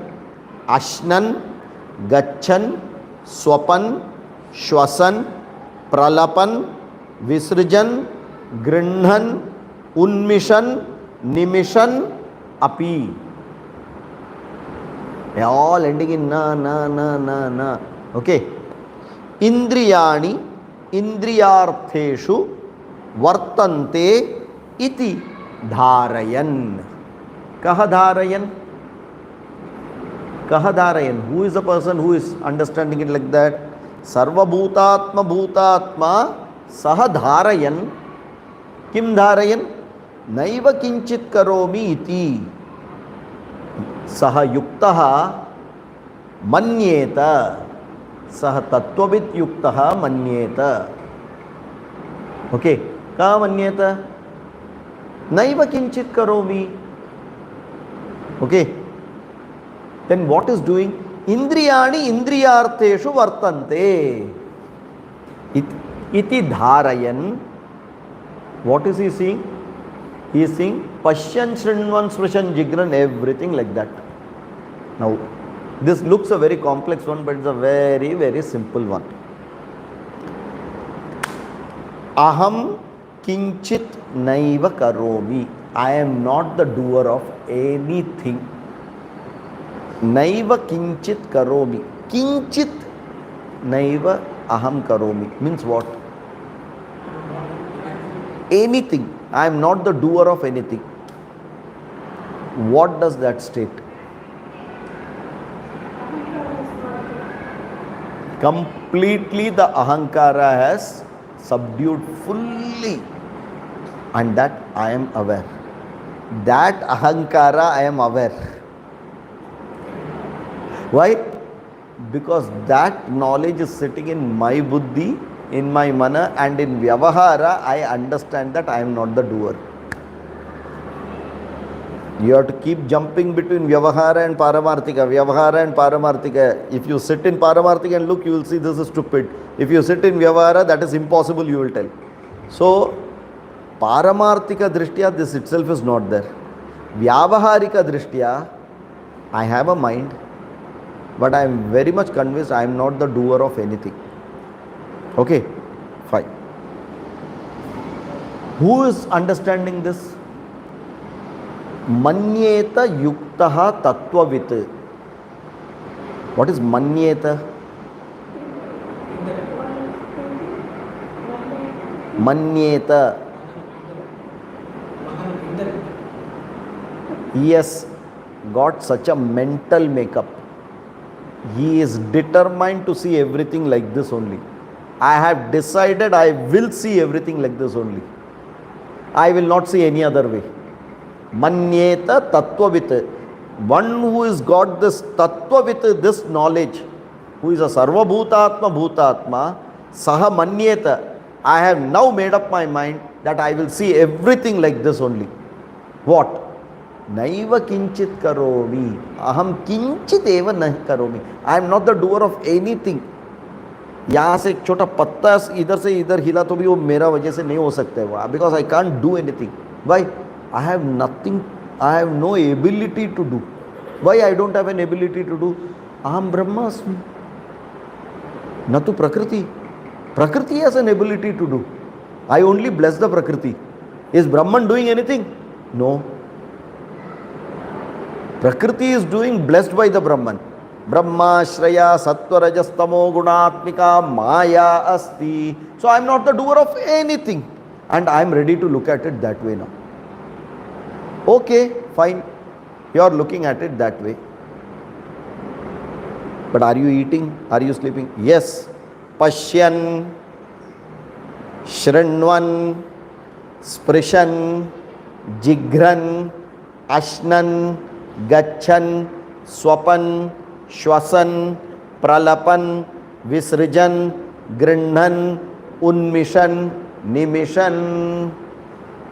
ashnan gachan swapan shwasan pralapan visrajan Grinhan, Unmishan, Nimishan, Api. They are all ending in na. Okay. Indriyani, Indriyartheshu, Vartante, Iti, Dharayan. Kaha Dharayan? Kaha Dharayan? Who is the person who is understanding it like that? Sarva Bhutatma Bhutatma Saha Dharayan. Kim Dharayan? Naiva Kinchit Karomi Iti. Saha Yuktaha Manyeta. Saha Tattvavit Yuktaha Manyeta. Okay. Kaha Manyeta? Naiva Kinchit Karomi. Okay. Then what is doing? Indriyani Indriyartheshu Vartante. Iti Dharayan. What is he seeing? He is seeing Pashyan, Shrinvan, Smrishan, Jigran, everything like that. Now, this looks a very complex one, but it's a very, very simple one. Aham kinchit naiva karomi. I am not the doer of anything. Naiva kinchit karomi. Kinchit naiva aham karomi. Means what? Anything. I am not the doer of anything. What does that state? Completely the ahankara has subdued fully, and that I am aware. That ahankara I am aware. Why? Because that knowledge is sitting in my buddhi, in my mana, and in vyavahara I understand that I am not the doer. You have to keep jumping between vyavahara and paramarthika, vyavahara and paramarthika. If you sit in paramarthika and look, you will see this is stupid. If you sit in vyavahara, that is impossible, you will tell. So, paramarthika drishtya, this itself is not there. Vyavaharika drishtya, I have a mind, but I am very much convinced I am not the doer of anything. Okay, fine. Who is understanding this? Manyeta yuktaha tattvavit. What is manyeta? Manyeta. He has got such a mental makeup. He is determined to see everything like this only. I have decided I will see everything like this only. I will not see any other way. Manyeta tattvavit. One who has got this tattvavit, this knowledge, who is a sarva bhutatma bhutatma, saha manyeta. I have now made up my mind that I will see everything like this only. What? Naiva kinchit karomi. Aham kinchit eva nahi karomi. I am not the doer of anything. यहाँ से एक छोटा पत्ता इधर से इधर हिला तो भी वो मेरा वजह से नहीं हो सकता है वो, because I can't do anything. Why? I have nothing, I have no ability to do. Why I don't have an ability to do? अहम ब्रह्मास्मि, न तो प्रकृति. Prakriti has an ability to do. I only bless the prakriti. Is Brahman doing anything? No. Prakriti is doing blessed by the Brahman. Brahmashraya satvarajastamo gunatmika maya asti. So I am not the doer of anything, and I am ready to look at it that way now. Okay, fine. You are looking at it that way. But are you eating? Are you sleeping? Yes. Pashyan, Shrinvan, Sprishan, Jigran, Ashnan, Gachan, Swapan, Shwasan, Pralapan, Visrijan, Grinhan, Unmishan, Nimishan.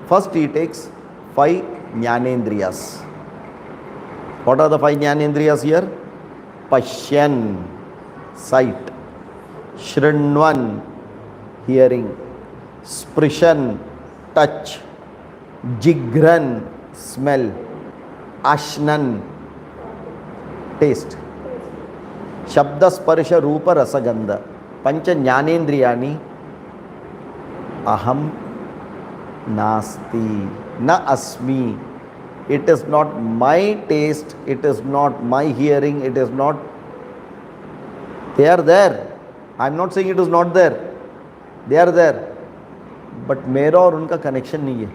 First he takes 5 Jnanendriyas. What are the 5 Jnanendriyas here? Pashyan, sight. Shrinvan, hearing. Sprishan, touch. Jigran, smell. Ashnan, taste. Shabda Sparsha Rupa Rasagandha. Pancha Jnanendriyani. Aham Nasti. Na asmi. It is not my taste, it is not my hearing, it is not. They are there. I am not saying it is not there. They are there. But मेरा और उनका connection नहीं है.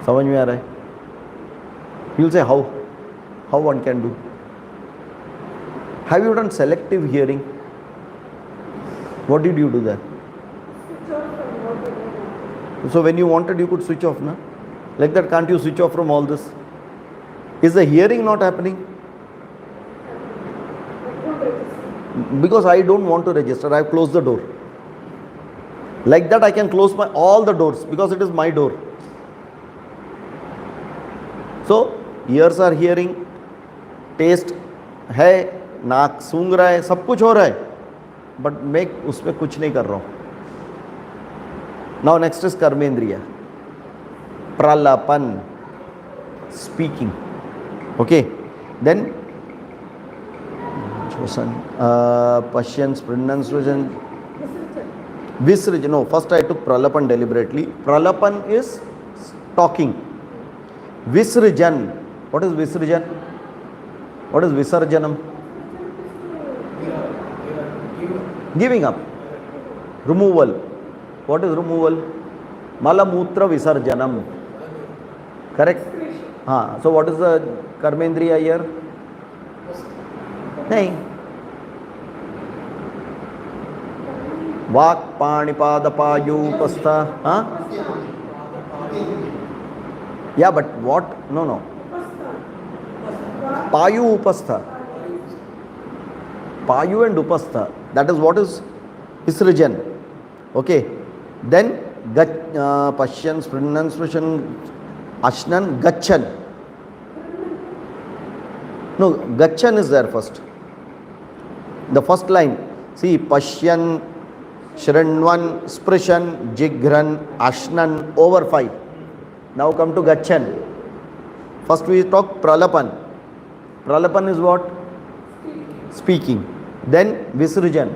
समझ में आ रहा है? You'll say how? How one can do? Have you done selective hearing? What did you do there? So when you wanted, you could switch off, na? Like that, can't you switch off from all this? Is the hearing not happening? Because I don't want to register, I have closed the door. Like that, I can close all the doors because it is my door. So ears are hearing, taste है, नाक सूंघ रहा है, सब कुछ हो रहा है, बट मैं उसमें कुछ नहीं कर रहा हूँ. Now next is कर्मेंद्रिय. Pralapan, speaking. Okay, then Pashyan, pronunciation, Visrajan. No, first I took Pralapan deliberately. Pralapan is talking. Visrajan. What is Visrajan? What is Visarjanam? Giving up. Removal. What is removal? Malamutra Visarjanam. Correct? So what is the Karmendriya here? नहीं. वाक् पाणिपाद पायूपस्थ. Yeah, but what? No. Payu upastha. Payu and upastha. That is what is Visrajan. Okay. Then Pashyan, Sprinnan, Ashnan, Gachan. No, Gachan is there first. The first line. See, Pashyan, Shrinwan, Sprishan, Jigran, Ashnan, over 5. Now come to Gachan. First we talk Pralapan. Pralapan is what? Speaking. Then Visrajan.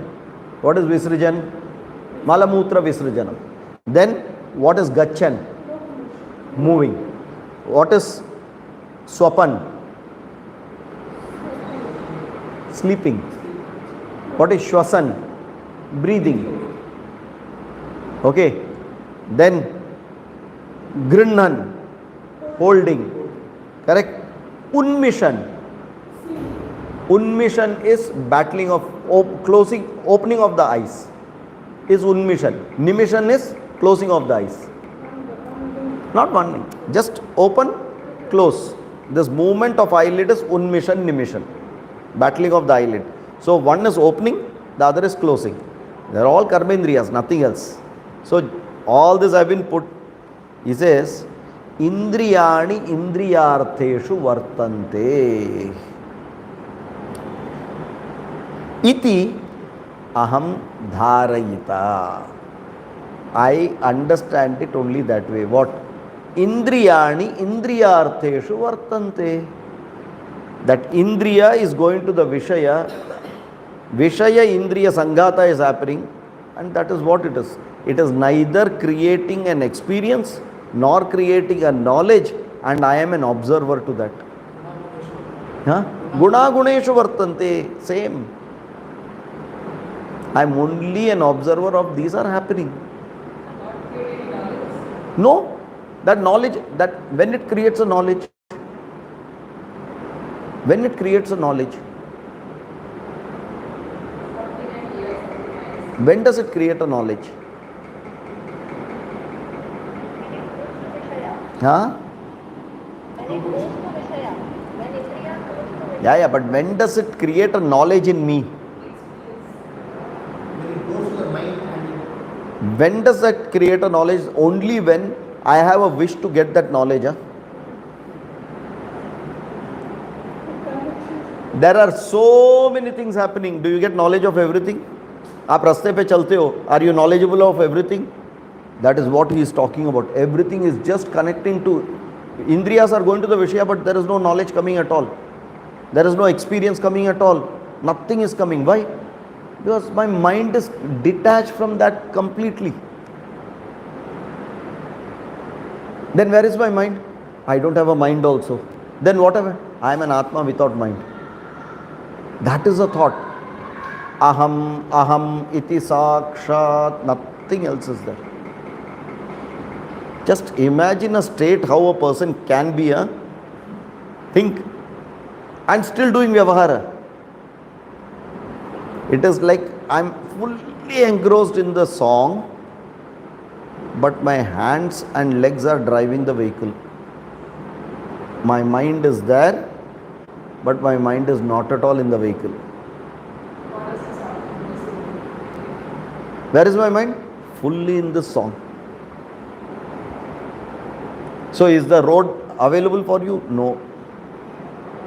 What is Visrajan? Malamutra Visrajanam. Then what is Gachan? Moving. What is Swapan? Sleeping. What is Shwasan? Breathing. Okay. Then Grinnan, holding. Correct? Unmission. Unmission is battling of opening of the eyes. Is unmission. Nimission is closing of the eyes. Not one. Just open, close. This movement of eyelid is unmission, nimission. Battling of the eyelid. So one is opening, the other is closing. They are all karmendriyas, nothing else. So all this have been put. He says, Indriyani indriyartheshu vartante. Iti aham dharayita. I understand it only that way. What? Indriyani indriyartheshu vartante. That indriya is going to the Vishaya. Vishaya indriya sanghata is happening, and that is what it is. It is neither creating an experience nor creating a knowledge, and I am an observer to that. Guna guneshu vartante. Same. I am only an observer of these are happening. No, that knowledge, that when it creates a knowledge, when it does it create a knowledge? Yeah, but when does it create a knowledge in me? When does that create a knowledge? Only when I have a wish to get that knowledge. There are so many things happening. Do you get knowledge of everything? आप रास्ते पे चलते हो. Are you knowledgeable of everything? That is what he is talking about. Everything is just connecting to. Indriyas are going to the Vishaya, but there is no knowledge coming at all. There is no experience coming at all. Nothing is coming. Why? Because my mind is detached from that completely. Then where is my mind? I don't have a mind also. Then whatever, I am an Atma without mind. That is a thought. Aham, aham, iti sakshat, nothing else is there. Just imagine a state how a person can be a think and still doing vyavahara. It is like I am fully engrossed in the song, but my hands and legs are driving the vehicle. My mind is there, but my mind is not at all in the vehicle. Where is my mind? Fully in the song. So is the road available for you? No.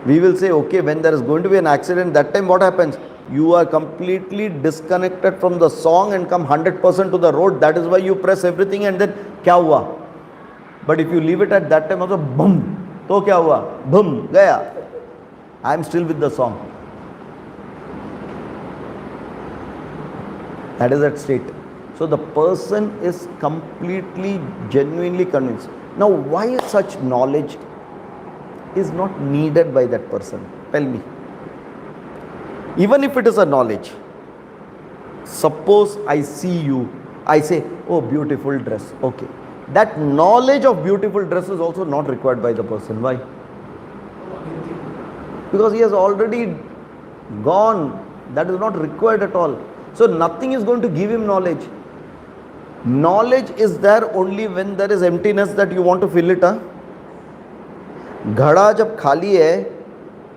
We will say, okay, when there is going to be an accident, that time what happens? You are completely disconnected from the song and come 100% to the road. That is why you press everything and then, kya hua? But if you leave it at that time also, boom, to kya hua? Boom, gaya. I am still with the song. That is at state. So the person is completely, genuinely convinced. Now, why such knowledge is not needed by that person? Tell me. Even if it is a knowledge, suppose I see you, I say, oh, beautiful dress. Okay. That knowledge of beautiful dress is also not required by the person. Why? Because he has already gone. That is not required at all. So nothing is going to give him knowledge. Knowledge is there only when there is emptiness that you want to fill it. घड़ा जब खाली है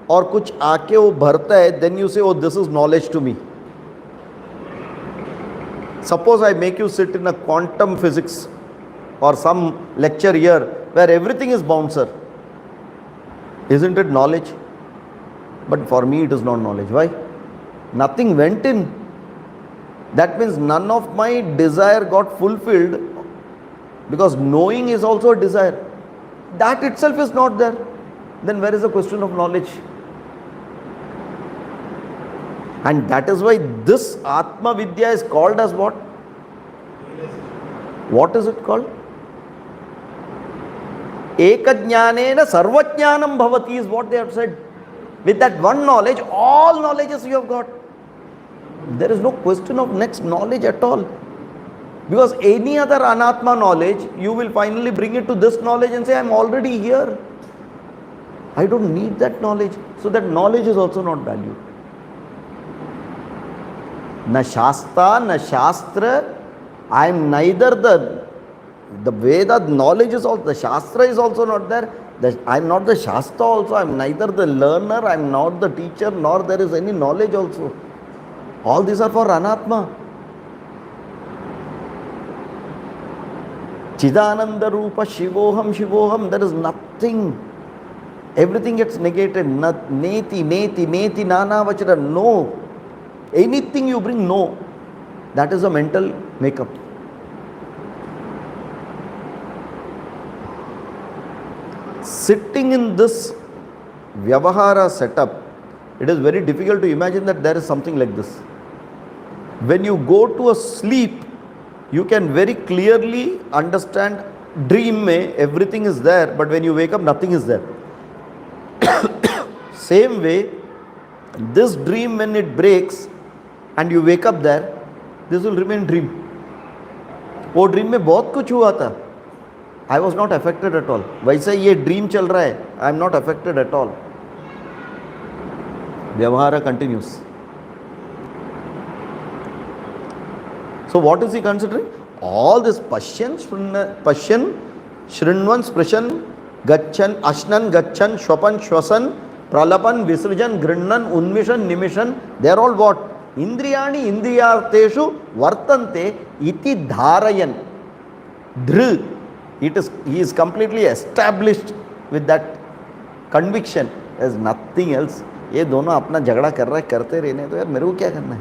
और कुछ आके वो भरता है, then you say, oh, this is knowledge to me. Suppose I make you sit in a quantum physics or some lecture here where everything is bouncer. Isn't it knowledge? But for me it is not knowledge. Why? Nothing went in. That means none of my desire got fulfilled, because knowing is also a desire. That itself is not there. Then where is the question of knowledge? And that is why this Atma Vidya is called as what? What is it called? Ekajnanena sarvajnanam bhavati is what they have said. With that one knowledge, all knowledges you have got. There is no question of next knowledge at all. Because any other anatma knowledge, you will finally bring it to this knowledge and say, I am already here. I don't need that knowledge. So that knowledge is also not valued. Na Shasta, na Shastra. I am neither the Veda knowledge is also, the Shastra is also not there. I am not the Shastra also. I am neither the learner, I am not the teacher, nor there is any knowledge also. All these are for anatma. Chidananda Rupa Shivoham Shivoham. There is nothing. Everything gets negated. Neti, neti, neti, nana vachara. No. Anything you bring, no. That is a mental makeup. Sitting in this Vyavahara setup, it is very difficult to imagine that there is something like this. When you go to a sleep, you can very clearly understand dream mein everything is there, but when you wake up, nothing is there. Same way, this dream when it breaks and you wake up there, this will remain dream. वो dream में बहुत कुछ हुआ था. I was not affected at all. वैसे ये dream चल रहा है. I am not affected at all. Vyavahara continues. So what is he considering? All this Pashyan, Shrinvan, Sprishan, Gachan, Ashnan, Gachan, Shwapan, Shwasan, Pralapan, Visrijan, Grinnan, Unmishan, Nimishan, they are all what? Indriyani, Indriyarteshu, Vartante, Iti Dharayan. Dhr. He is completely established with that conviction. There is nothing else. ये दोनों अपना झगड़ा कर रहा है, करते रहने तो यार मेरे को क्या करना है.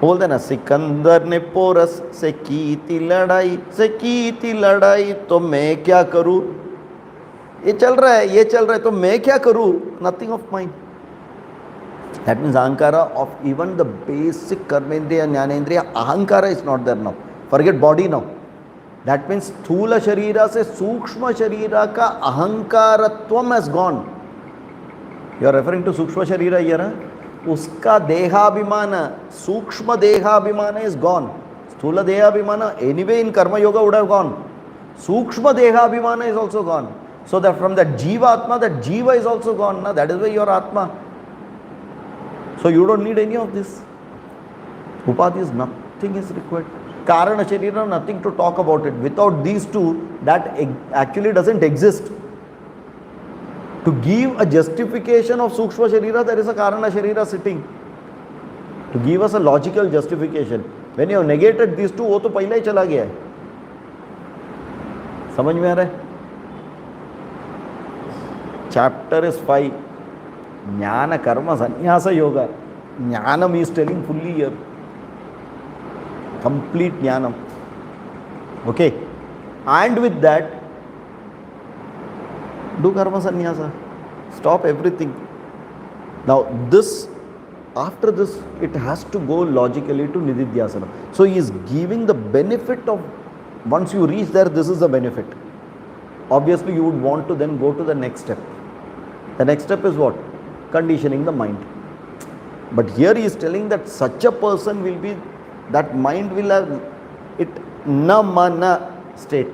बोलते ना, सिकंदर ने पोरस से की थी लड़ाई तो मैं क्या करूं. ये चल रहा है तो मैं क्या करूं. Nothing of mind. That means ahankara of even the basic karmendriya, jnanendriya, ahankara is not there now. Forget body now. That means sthula sharira se sukshma sharira ka ahankaratvam has gone. You are referring to sukshma sharira here? Huh? Uska dehabhimana, sukshma dehabhimana is gone. Sthula dehabhimana anyway in karma yoga would have gone. Sukshma dehabhimana is also gone. So that from that jiva atma, that jiva is also gone. Na? That is why you are atma. So you don't need any of this. Upadhi is nothing is required. Karana Sharira, nothing to talk about it. Without these two, that actually doesn't exist. To give a justification of Sukshma Sharira, there is a Karana Sharira sitting. To give us a logical justification. When you have negated these two, वो तो पहले ही चला गया है. समझ में आ रहा है? Chapter is 5. Jnana Karma Sannyasa Yoga. Jnanam is telling fully here. Complete Jnanam. Okay. And with that, do Karma Sannyasa. Stop everything. Now this, after this, it has to go logically to Nididhyasana. So he is giving the benefit of, once you reach there, this is the benefit. Obviously you would want to then go to the next step. The next step is what? Conditioning the mind. But here he is telling that such a person will be, that mind will have it na mana state.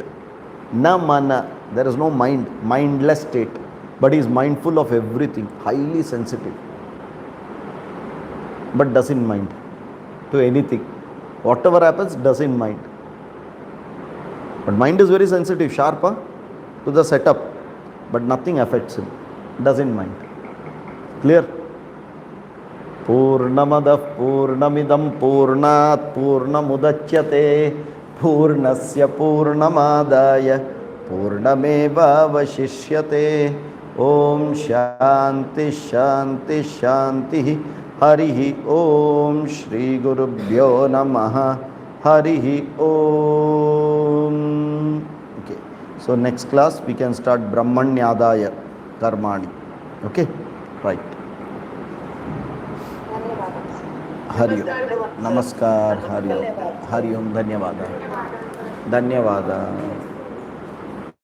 Na mana. There is no mind, mindless state. But he is mindful of everything, highly sensitive. But doesn't mind to anything. Whatever happens, doesn't mind. But mind is very sensitive, sharp to the setup. But nothing affects him. Doesn't mind. Clear? Purnamadah Purnamidam Purnat Purnamudachyate Purnasya Purnamadaya Purnameva Vashishyate Om Shanti Shanti Shanti Harihi Om Shri Gurubhyo Namaha Harihi Om. Okay. So next class we can start Brahmanyadaya Karmani. Okay? Right. Hari ओम नमस्कार हरि ओम धन्यवाद धन्यवाद